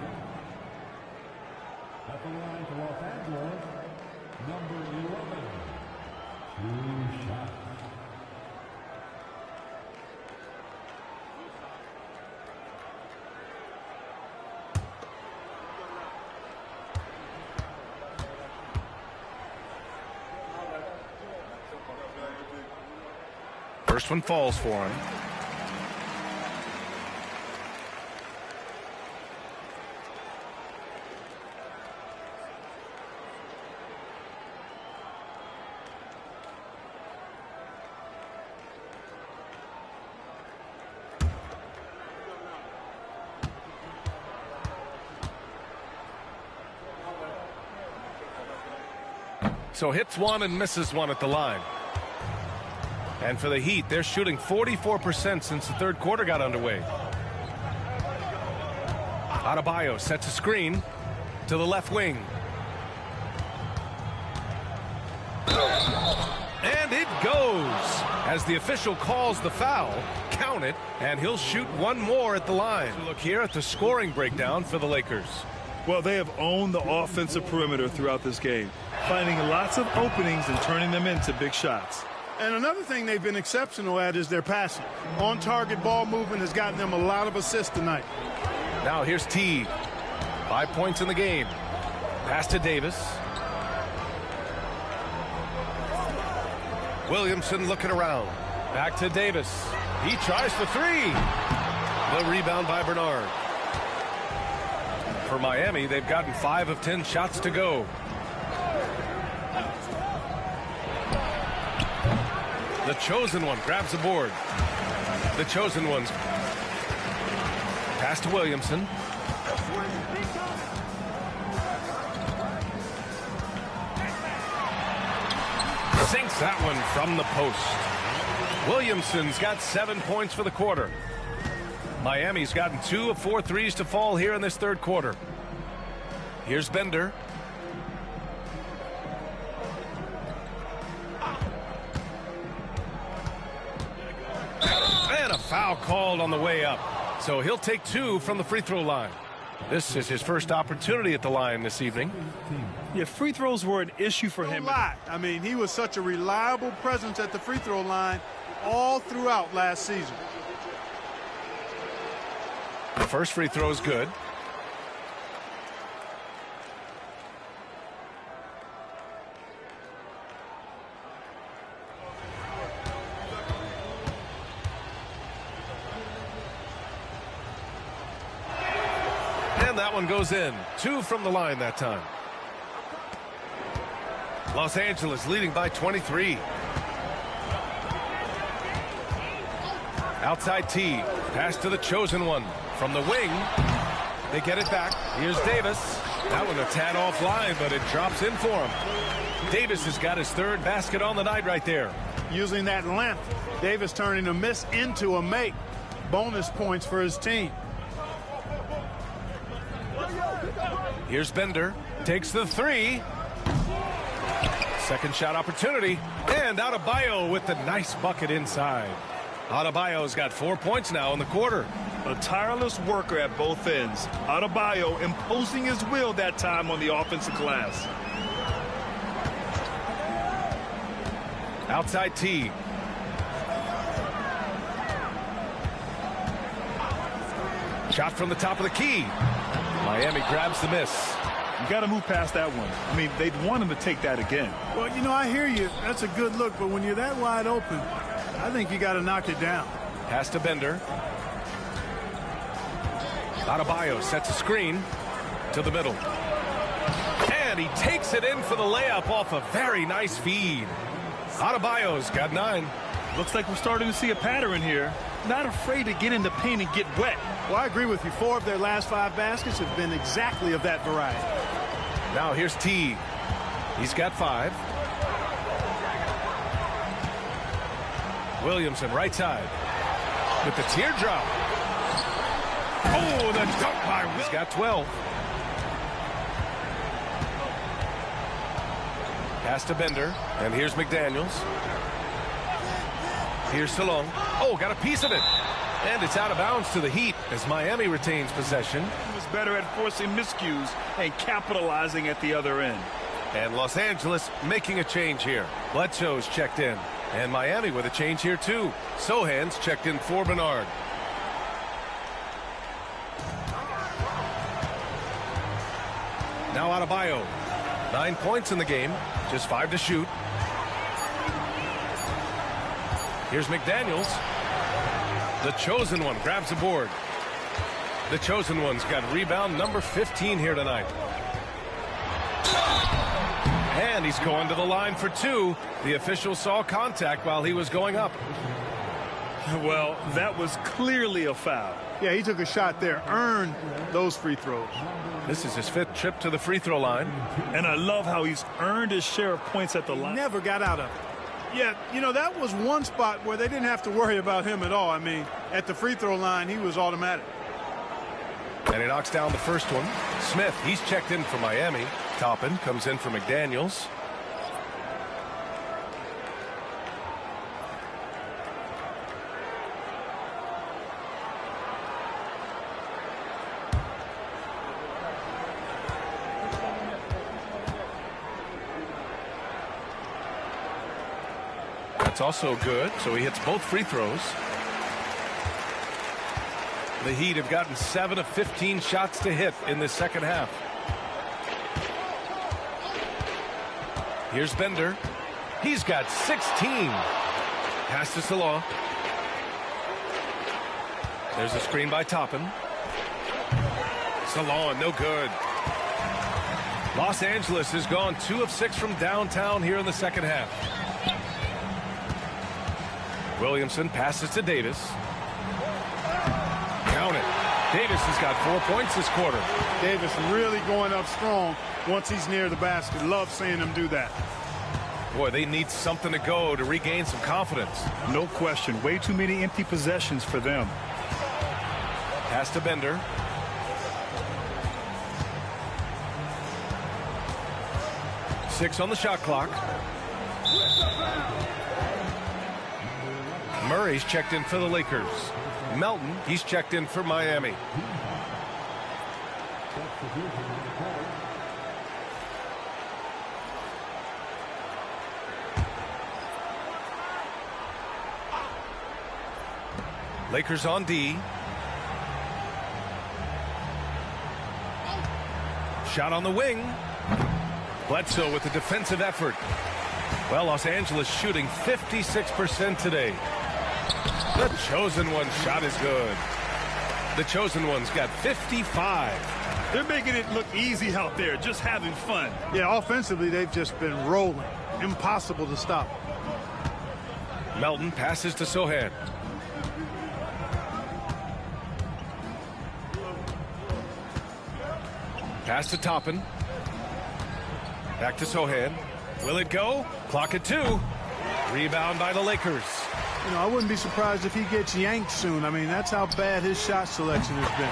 Speaker 8: At the line for Los Angeles, number 11. 2 shots.
Speaker 1: First one falls for him. So hits one and misses one at the line. And for the Heat, they're shooting 44% since the third quarter got underway. Adebayo sets a screen to the left wing. And it goes as the official calls the foul. Count it, and he'll shoot one more at the line. Look here at the scoring breakdown for the Lakers.
Speaker 2: Well, they have owned the offensive perimeter throughout this game, finding lots of openings and turning them into big shots.
Speaker 4: And another thing they've been exceptional at is their passing. On-target ball movement has gotten them a lot of assists tonight.
Speaker 1: Now here's T. 5 points in the game. Pass to Davis. Williamson looking around. Back to Davis. He tries for 3. The rebound by Bernard. For Miami, they've gotten 5 of 10 shots to go. The chosen one grabs the board. The chosen one's pass to Williamson. Sinks that one from the post. Williamson's got 7 points for the quarter. Miami's gotten 2 of 4 threes to fall here in this third quarter. Here's Bender. And a foul called on the way up. So he'll take 2 from the free throw line. This is his first opportunity at the line this evening.
Speaker 2: Yeah, free throws were an issue for him.
Speaker 4: I mean, he was such a reliable presence at the free throw line all throughout last season.
Speaker 1: The first free throw is good. And that one goes in. 2 from the line that time. Los Angeles leading by 23. Outside T. Pass to the chosen one. From the wing. They get it back. Here's Davis. That one a tad offline, but it drops in for him. Davis has got his 3rd basket on the night right there.
Speaker 4: Using that length, Davis turning a miss into a make. Bonus points for his team.
Speaker 1: Here's Bender. Takes the 3. Second shot opportunity. And Adebayo with the nice bucket inside. Adebayo's got 4 points now in the quarter.
Speaker 2: A tireless worker at both ends. Adebayo imposing his will that time on the offensive glass.
Speaker 1: Outside T. Shot from the top of the key. Miami grabs the miss.
Speaker 2: You got to move past that one. I mean, they'd want him to take that again.
Speaker 4: Well, you know, I hear you. That's a good look, but when you're that wide open, I think you got to knock it down.
Speaker 1: Pass to Bender. Adebayo sets a screen to the middle. And he takes it in for the layup off a very nice feed. Adebayo's got 9.
Speaker 2: Looks like we're starting to see a pattern here. Not afraid to get in the paint and get wet.
Speaker 4: Well, I agree with you. 4 of their last 5 baskets have been exactly of that variety.
Speaker 1: Now here's Teague. He's got 5. Williamson, right side. With the teardrop. Oh, the dunk by Will. He's got 12. Pass to Bender. And here's McDaniels. Here's Salong. Oh, got a piece of it. And it's out of bounds to the Heat as Miami retains possession.
Speaker 2: He was better at forcing miscues and capitalizing at the other end.
Speaker 1: And Los Angeles making a change here. Bledsoe's checked in. And Miami with a change here too. Sohan's checked in for Bernard. Now Adebayo. 9 points in the game. Just 5 to shoot. Here's McDaniels. The chosen one grabs the board. The chosen one's got rebound number 15 here tonight. And he's going to the line for 2. The official saw contact while he was going up.
Speaker 2: Well, that was clearly a foul.
Speaker 4: Yeah, he took a shot there, earned those free throws.
Speaker 1: This is his 5th trip to the free throw line.
Speaker 2: And I love how he's earned his share of points at the line.
Speaker 4: Never got out of it. Yeah, you know, that was one spot where they didn't have to worry about him at all. I mean, at the free throw line, he was automatic.
Speaker 1: And he knocks down the first one. Smith, he's checked in for Miami. Toppin comes in for McDaniels. That's also good, so he hits both free throws. The Heat have gotten 7 of 15 shots to hit in this second half. Here's Bender. He's got 16. Pass to Salah. There's a screen by Toppin. Salah, no good. Los Angeles has gone 2 of 6 from downtown here in the second half. Williamson passes to Davis. Count it. Davis has got 4 points this quarter.
Speaker 4: Davis really going up strong once he's near the basket. Love seeing him do that.
Speaker 1: Boy, they need something to go to regain some confidence.
Speaker 2: No question. Way too many empty possessions for them.
Speaker 1: Pass to Bender. Six on the shot clock. Murray's checked in for the Lakers. Melton, he's checked in for Miami. Lakers on D. Shot on the wing. Bledsoe with the defensive effort. Well, Los Angeles shooting 56% today. The chosen one shot is good. The chosen one's got 55.
Speaker 2: They're making it look easy out there, just having fun.
Speaker 4: Yeah, offensively, they've just been rolling. Impossible to stop.
Speaker 1: Melton passes to Sohan. Pass to Toppin. Back to Sohan. Will it go? Clock at 2. Rebound by the Lakers.
Speaker 4: You know, I wouldn't be surprised if he gets yanked soon. I mean, that's how bad his shot selection has been.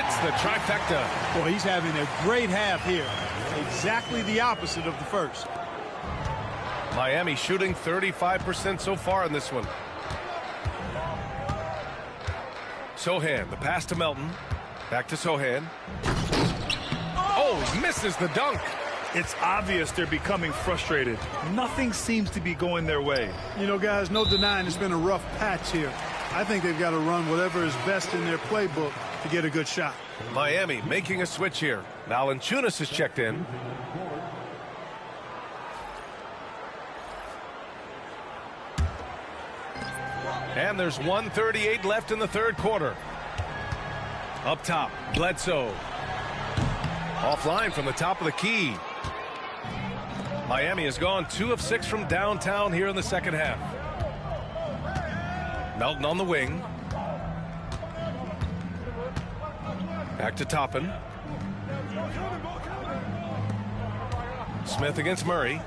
Speaker 1: Hits the trifecta.
Speaker 4: Boy, he's having a great half here. Exactly the opposite of the first.
Speaker 1: Miami shooting 35% so far in this one. Sohan, the pass to Melton. Back to Sohan. Oh, he misses the dunk.
Speaker 2: It's obvious they're becoming frustrated. Nothing seems to be going their way.
Speaker 4: You know, guys, no denying it's been a rough patch here. I think they've got to run whatever is best in their playbook to get a good shot.
Speaker 1: Miami making a switch here. Valanciunas is checked in. And there's 1:38 left in the third quarter. Up top, Bledsoe. Offline from the top of the key. Miami has gone 2 of 6 from downtown here in the second half. Melton on the wing. Back to Toppin. Smith against Murray.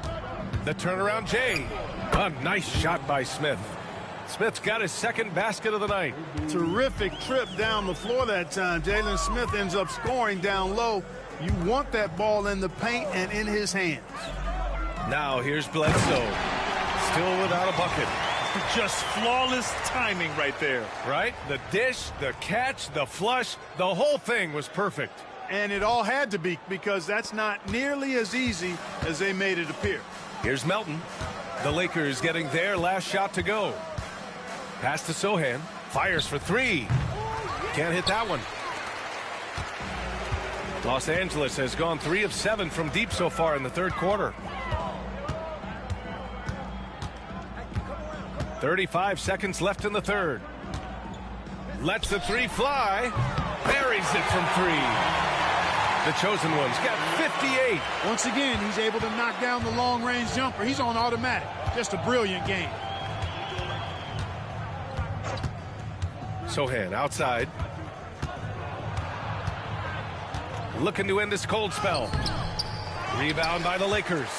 Speaker 1: The turnaround Jay. A nice shot by Smith. Smith's got his second basket of the night.
Speaker 4: Terrific trip down the floor that time. Jalen Smith ends up scoring down low. You want that ball in the paint and in his hands.
Speaker 1: Now here's Bledsoe. Still without a bucket.
Speaker 2: Just flawless timing right there.
Speaker 1: Right? The dish, the catch, the flush, the whole thing was perfect.
Speaker 4: And it all had to be, because that's not nearly as easy as they made it appear.
Speaker 1: Here's Melton. The Lakers getting their last shot to go. Pass to Sohan. Fires for three. Can't hit that one. Los Angeles has gone 3 of 7 from deep so far in the third quarter. 35 seconds left in the third. Lets the three fly. Buries it from three. The chosen one's got 58.
Speaker 4: Once again, he's able to knock down the long-range jumper. He's on automatic. Just a brilliant game.
Speaker 1: Sohan outside. Looking to end this cold spell. Rebound by the Lakers.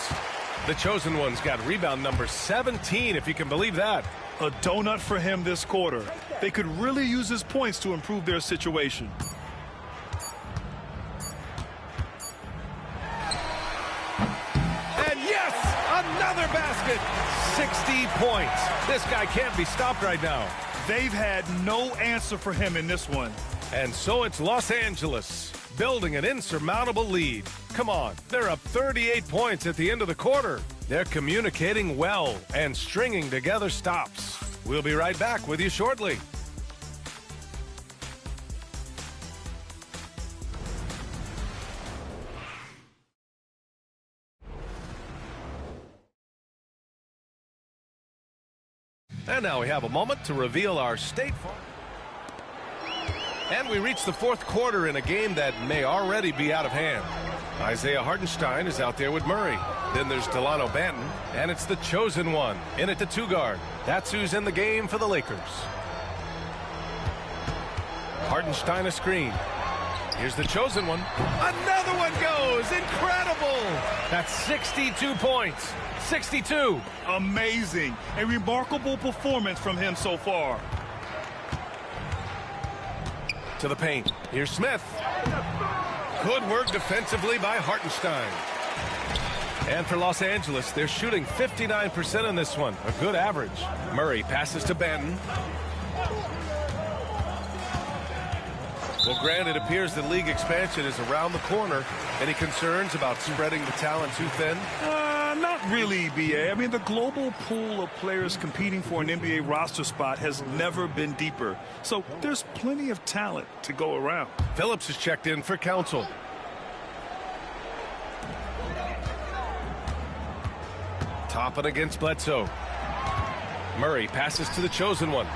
Speaker 1: The chosen one's got rebound number 17, if you can believe that.
Speaker 2: A donut for him this quarter. They could really use his points to improve their situation.
Speaker 1: And yes, another basket. 60 points. This guy can't be stopped right now.
Speaker 2: They've had no answer for him in this one.
Speaker 1: And so it's Los Angeles building an insurmountable lead. Come on, they're up 38 points at the end of the quarter. They're communicating well and stringing together stops. We'll be right back with you shortly. And now we have a moment to reveal our State Farm. And we reach the fourth quarter in a game that may already be out of hand. Isaiah Hartenstein is out there with Murray. Then there's Delano Banton, and it's the chosen one in at the 2 guard. That's who's in the game for the Lakers. Hartenstein a screen. Here's the chosen one. Another one goes. Incredible. That's 62 points. 62.
Speaker 2: Amazing. A remarkable performance from him so far.
Speaker 1: To the paint. Here's Smith. Good work defensively by Hartenstein. And for Los Angeles, they're shooting 59% in this one. A good average. Murray passes to Banton. Well, Grant, it appears that league expansion is around the corner. Any concerns about spreading the talent too thin?
Speaker 2: Not really, B.A. I mean, the global pool of players competing for an NBA roster spot has never been deeper. So there's plenty of talent to go around.
Speaker 1: Phillips is checked in for Council. Toppin against Bledsoe. Murray passes to the chosen one.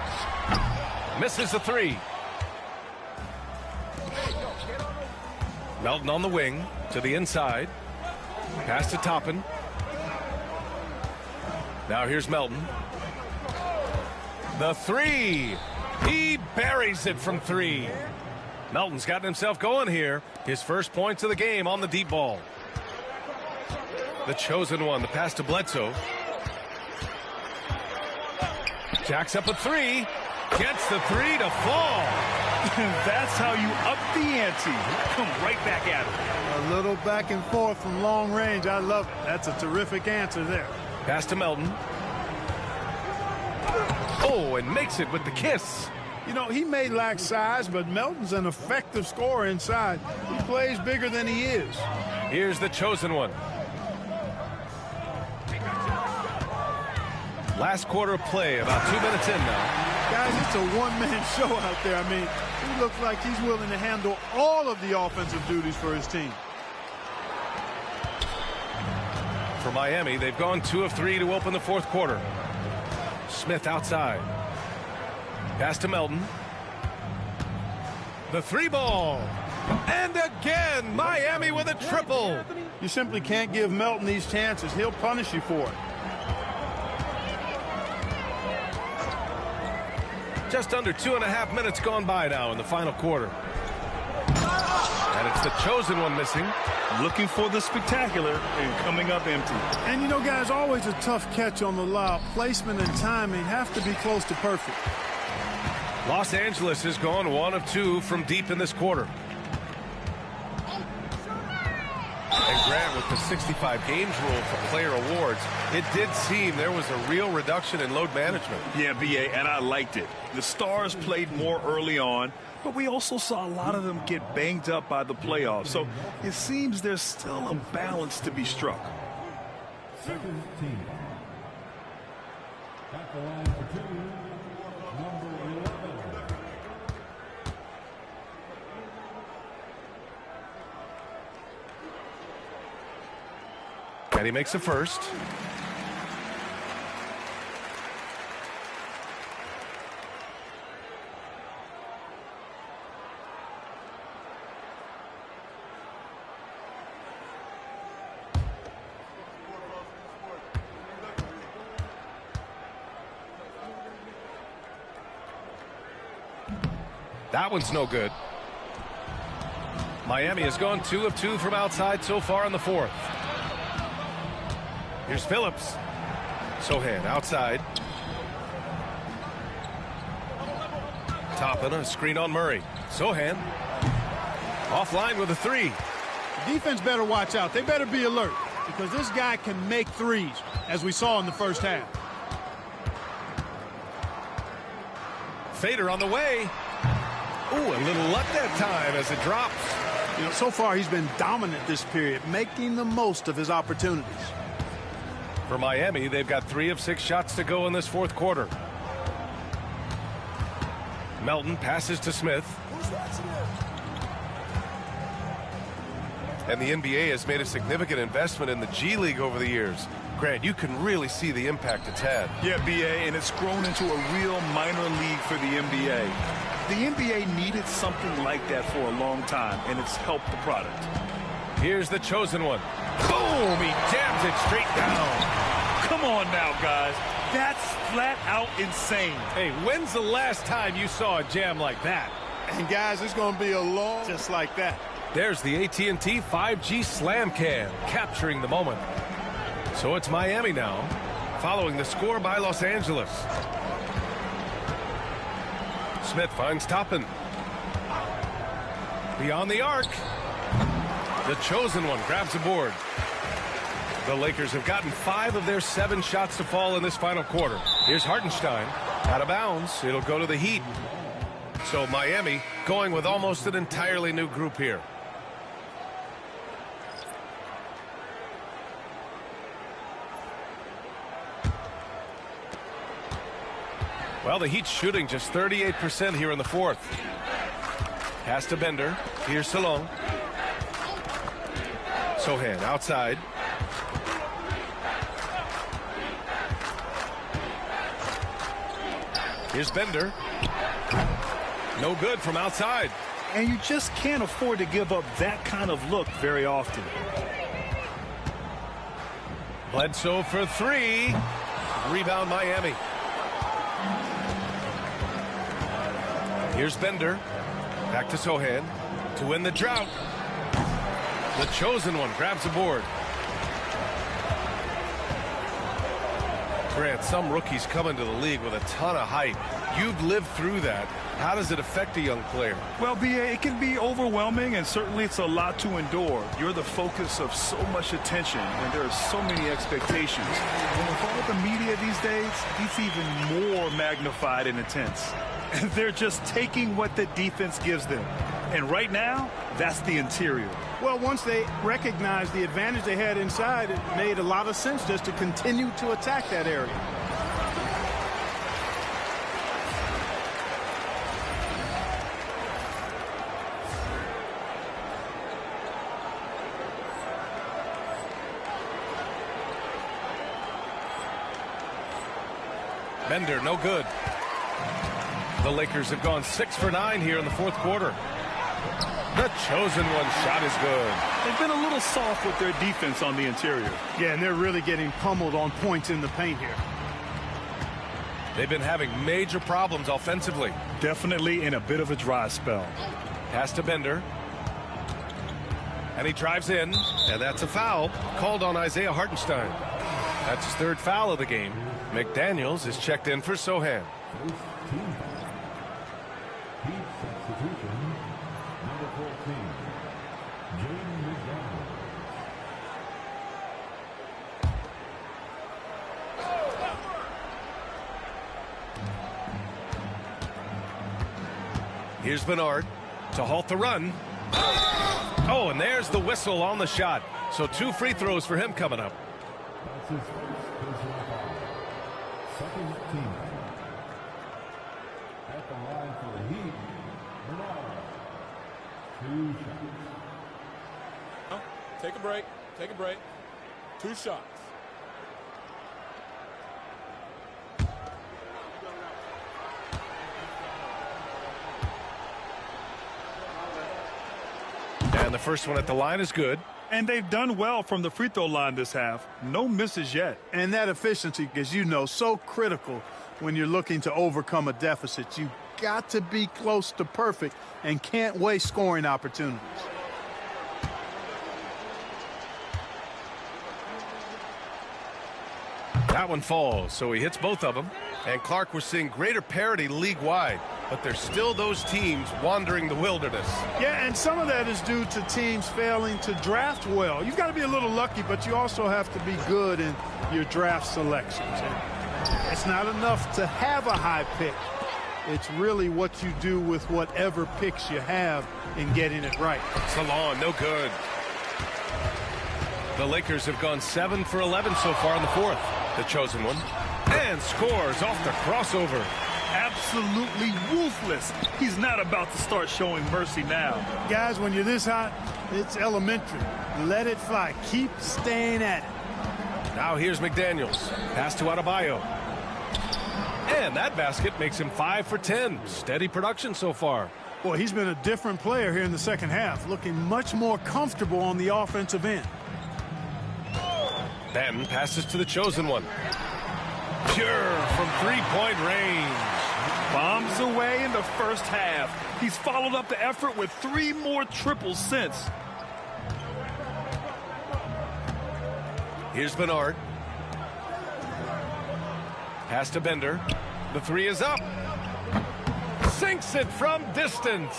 Speaker 1: Misses the three. Melton on the wing to the inside. Pass to Toppin. Now here's Melton. The three. He buries it from three. Melton's gotten himself going here. His first points of the game on the deep ball. The chosen one. The pass to Bledsoe. Jacks up a three. Gets the three to fall.
Speaker 2: That's how you up the ante. Come right back at it.
Speaker 4: A little back and forth from long range. I love it. That's a terrific answer there.
Speaker 1: Pass to Melton. Oh, and makes it with the kiss.
Speaker 4: You know, he may lack size, but Melton's an effective scorer inside. He plays bigger than he is.
Speaker 1: Here's the chosen one. Last quarter of play, about 2 minutes in now.
Speaker 4: Guys, it's a one-man show out there. I mean, he looks like he's willing to handle all of the offensive duties for his team.
Speaker 1: For Miami, they've gone 2 of 3 to open the fourth quarter. Smith outside. Pass to Melton. The three ball. And again, Miami with a triple.
Speaker 4: You simply can't give Melton these chances. He'll punish you for it.
Speaker 1: Just under 2.5 minutes gone by now in the final quarter. And it's the chosen one missing.
Speaker 2: Looking for the spectacular and coming up empty.
Speaker 4: And, you know, guys, always a tough catch on the lob. Placement and timing have to be close to perfect.
Speaker 1: Los Angeles has gone 1 of 2 from deep in this quarter. And Grant, with the 65 games rule for player awards, it did seem there was a real reduction in load management.
Speaker 2: Yeah, B.A., and I liked it. The Stars played more early on, but we also saw a lot of them get banged up by the playoffs. So it seems there's still a balance to be struck.
Speaker 8: Second team. At the line for 2, number 11.
Speaker 1: And he makes a first. That one's no good. Miami has gone 2 of 2 from outside so far in the fourth. Here's Phillips. Sohan outside. Toppin, a screen on Murray. Sohan offline with a 3.
Speaker 4: The defense better watch out. They better be alert because this guy can make threes, as we saw in the first half.
Speaker 1: Fader on the way. Ooh, a little luck that time as it drops.
Speaker 4: You know, so far he's been dominant this period, making the most of his opportunities.
Speaker 1: For Miami, they've got 3 of 6 shots to go in this fourth quarter. Melton passes to Smith. And the NBA has made a significant investment in the G League over the years. Grant, you can really see the impact it's had.
Speaker 2: Yeah, B.A., and it's grown into a real minor league for the NBA. The NBA needed something like that for a long time, and it's helped the product.
Speaker 1: Here's the chosen one. Boom! He jams it straight down.
Speaker 2: Come on now, guys. That's flat out insane.
Speaker 1: Hey, when's the last time you saw a jam like that?
Speaker 4: And, guys, it's going to be a long just like that.
Speaker 1: There's the AT&T 5G Slam Cam, capturing the moment. So it's Miami now, following the score by Los Angeles. Smith finds Toppin. Beyond the arc. The chosen one grabs a board. The Lakers have gotten 5 of their 7 shots to fall in this final quarter. Here's Hartenstein. Out of bounds. It'll go to the Heat. So Miami going with almost an entirely new group here. Well, the Heat's shooting just 38% here in the fourth. Pass to Bender. Here's Salon. Sohan outside. Here's Bender. No good from outside.
Speaker 2: And you just can't afford to give up that kind of look very often.
Speaker 1: Bledsoe for 3. Rebound Miami. Here's Bender. Back to Sohan to win the drought. The chosen one grabs the board. Grant, some rookies come into the league with a ton of hype. You've lived through that. How does it affect a young player?
Speaker 2: Well, B.A., it can be overwhelming, and certainly it's a lot to endure. You're the focus of so much attention, and there are so many expectations. And with all the media these days, it's even more magnified and intense. And they're just taking what the defense gives them. And right now, that's the interior.
Speaker 4: Well, once they recognized the advantage they had inside, it made a lot of sense just to continue to attack that area.
Speaker 1: Bender, no good. The Lakers have gone 6 for 9 here in the fourth quarter. The chosen one shot is good.
Speaker 2: They've been a little soft with their defense on the interior.
Speaker 4: Yeah, and they're really getting pummeled on points in the paint here.
Speaker 1: They've been having major problems offensively.
Speaker 2: Definitely in a bit of a dry spell.
Speaker 1: Pass to Bender. And he drives in, and that's a foul called on Isaiah Hartenstein. That's his third foul of the game. McDaniels is checked in for Sohan. Here's Bernard to halt the run. Oh, and there's the whistle on the shot. So 2 free throws for him coming up.
Speaker 8: That's his first personal foul. Second team. At the line for the Heat, Bernard. 2 shots.
Speaker 9: Take a break. Take a break. 2 shots.
Speaker 1: And the first one at the line is good.
Speaker 2: And they've done well from the free throw line this half. No misses yet.
Speaker 4: And that efficiency, as you know, so critical when you're looking to overcome a deficit. You've got to be close to perfect and can't waste scoring opportunities.
Speaker 1: That one falls, so he hits both of them. And Clark, we're seeing greater parity league-wide, but there's still those teams wandering the wilderness.
Speaker 4: Yeah, and some of that is due to teams failing to draft well. You've got to be a little lucky, but you also have to be good in your draft selections. And it's not enough to have a high pick. It's really what you do with whatever picks you have in getting it right.
Speaker 1: Salon, no good. The Lakers have gone 7 for 11 so far in the fourth. The chosen one. And scores off the crossover.
Speaker 2: Absolutely ruthless. He's not about to start showing mercy now.
Speaker 4: Guys, when you're this hot, it's elementary. Let it fly. Keep staying at it.
Speaker 1: Now here's McDaniels. Pass to Adebayo. And that basket makes him 5 for 10. Steady production so far.
Speaker 4: Boy, he's been a different player here in the second half, looking much more comfortable on the offensive end.
Speaker 1: Benton passes to the chosen one. Pure from three-point range.
Speaker 2: Bombs away in the first half. He's followed up the effort with 3 more triples since.
Speaker 1: Here's Bernard. Pass to Bender. The 3 is up. Sinks it from distance.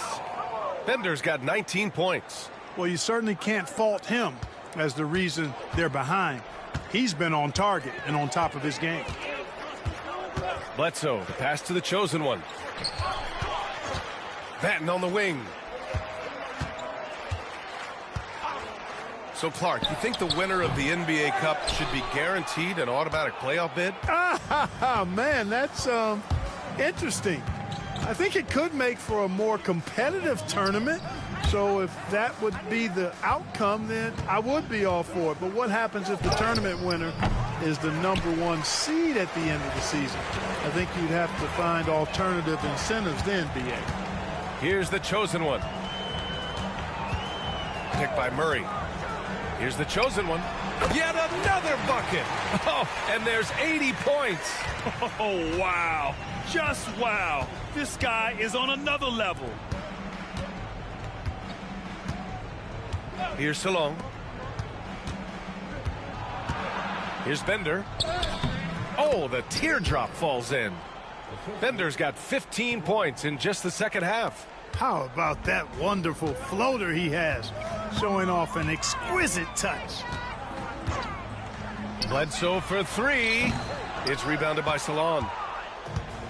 Speaker 1: Bender's got 19 points.
Speaker 4: Well, you certainly can't fault him as the reason they're behind. He's been on target and on top of his game.
Speaker 1: Bledsoe, the pass to the chosen one. Batten on the wing. So, Clark, you think the winner of the NBA Cup should be guaranteed an automatic playoff bid?
Speaker 4: Man, that's interesting. I think it could make for a more competitive tournament. So if that would be the outcome, then I would be all for it. But what happens if the tournament winner is the #1 seed at the end of the season? I think you'd have to find alternative incentives then, B.A.
Speaker 1: Here's the chosen one. Picked by Murray. Here's the chosen one. Yet another bucket. Oh, and there's 80 points.
Speaker 2: Oh, wow. Just wow. This guy is on another level.
Speaker 1: Here's Salon. Here's Bender. Oh, the teardrop falls in. Bender's got 15 points in just the second half.
Speaker 4: How about that wonderful floater he has, showing off an exquisite touch.
Speaker 1: Bledsoe for 3. It's rebounded by Salon.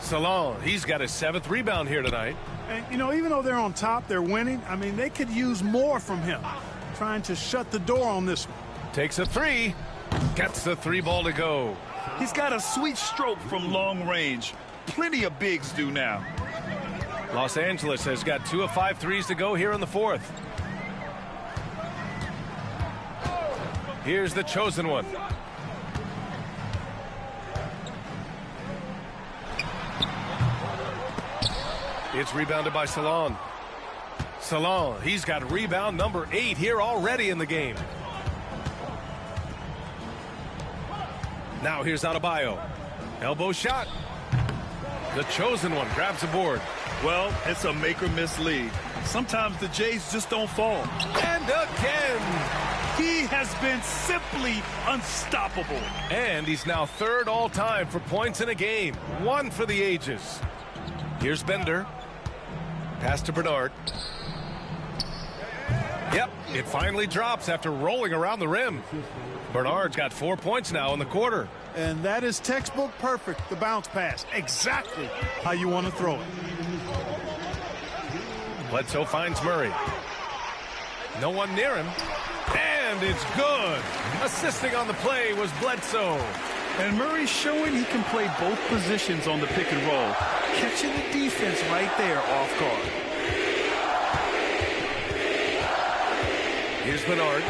Speaker 1: Salon, he's got his 7th rebound here tonight.
Speaker 4: And, you know, even though they're on top, they're winning. I mean, they could use more from him. Trying to shut the door on this one.
Speaker 1: Takes a 3. Gets the 3 ball to go.
Speaker 2: He's got a sweet stroke from long range. Plenty of bigs do now.
Speaker 1: Los Angeles has got 2 of 5 threes to go here in the fourth. Here's the chosen one. It's rebounded by Salon. Salon, he's got rebound number 8 here already in the game. Now here's Adebayo. Elbow shot. The chosen one grabs the board.
Speaker 2: Well, it's a make-or-miss league. Sometimes the Jays just don't fall.
Speaker 1: And again.
Speaker 2: He has been simply unstoppable.
Speaker 1: And he's now third all-time for points in a game. One for the ages. Here's Bender. Pass to Bernard. Yep, it finally drops after rolling around the rim. Bernard's got 4 points now in the quarter.
Speaker 4: And that is textbook perfect, the bounce pass. Exactly how you want to throw it.
Speaker 1: Bledsoe finds Murray. No one near him. And it's good. Assisting on the play was Bledsoe.
Speaker 2: And Murray's showing he can play both positions on the pick and roll. Catching the defense right there off guard.
Speaker 1: Here's Bernard.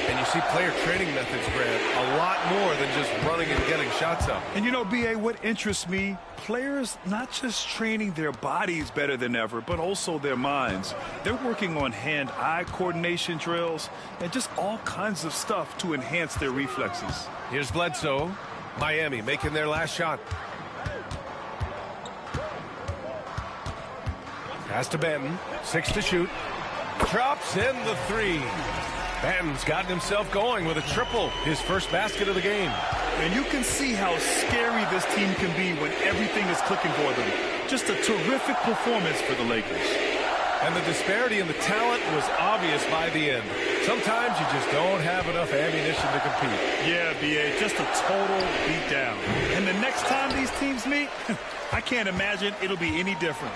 Speaker 1: And you see player training methods, Grant, a lot more than just running and getting shots up.
Speaker 2: And you know, B.A., what interests me, players not just training their bodies better than ever, but also their minds. They're working on hand-eye coordination drills and just all kinds of stuff to enhance their reflexes.
Speaker 1: Here's Bledsoe. Miami making their last shot. Pass to Benton. 6 to shoot. Drops in the 3. Benton's gotten himself going with a triple. His first basket of the game.
Speaker 2: And you can see how scary this team can be when everything is clicking for them. Just a terrific performance for the Lakers.
Speaker 1: And the disparity in the talent was obvious by the end. Sometimes you just don't have enough ammunition to compete.
Speaker 2: Yeah, B.A., just a total beatdown. And the next time these teams meet, I can't imagine it'll be any different.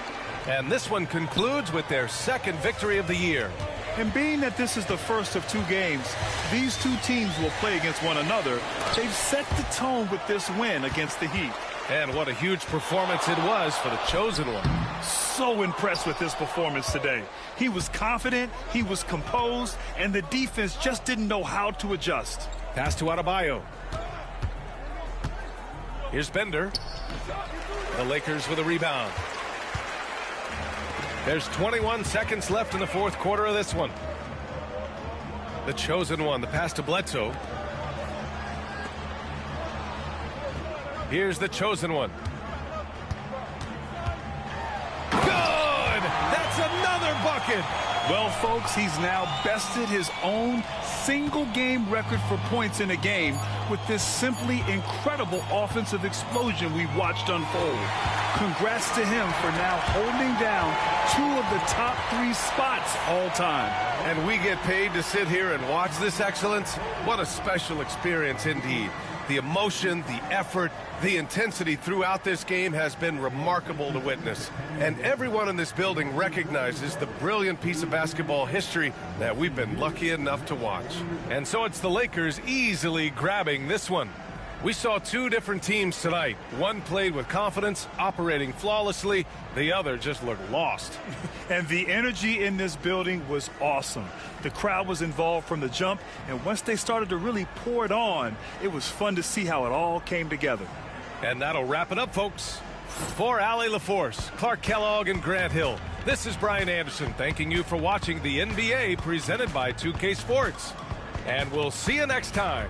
Speaker 1: And this one concludes with their second victory of the year.
Speaker 2: And being that this is the first of 2 games, these 2 teams will play against one another. They've set the tone with this win against the Heat.
Speaker 1: And what a huge performance it was for the chosen one.
Speaker 2: So impressed with his performance today. He was confident, he was composed, and the defense just didn't know how to adjust.
Speaker 1: Pass to Adebayo. Here's Bender. The Lakers with a rebound. There's 21 seconds left in the fourth quarter of this one. The chosen one, the pass to Bledsoe. Here's the chosen one. Good! That's another bucket!
Speaker 2: Well, folks, he's now bested his own single-game record for points in a game with this simply incredible offensive explosion we watched unfold. Congrats to him for now holding down 2 of the top 3 spots all time.
Speaker 1: And we get paid to sit here and watch this excellence? What a special experience indeed. The emotion, the effort, the intensity throughout this game has been remarkable to witness. And everyone in this building recognizes the brilliant piece of basketball history that we've been lucky enough to watch. And so it's the Lakers easily grabbing this one. We saw 2 different teams tonight. One played with confidence, operating flawlessly. The other just looked lost.
Speaker 2: And the energy in this building was awesome. The crowd was involved from the jump, and once they started to really pour it on, it was fun to see how it all came together.
Speaker 1: And that'll wrap it up, folks. For Allie LaForce, Clark Kellogg, and Grant Hill, this is Brian Anderson thanking you for watching the NBA presented by 2K Sports. And we'll see you next time.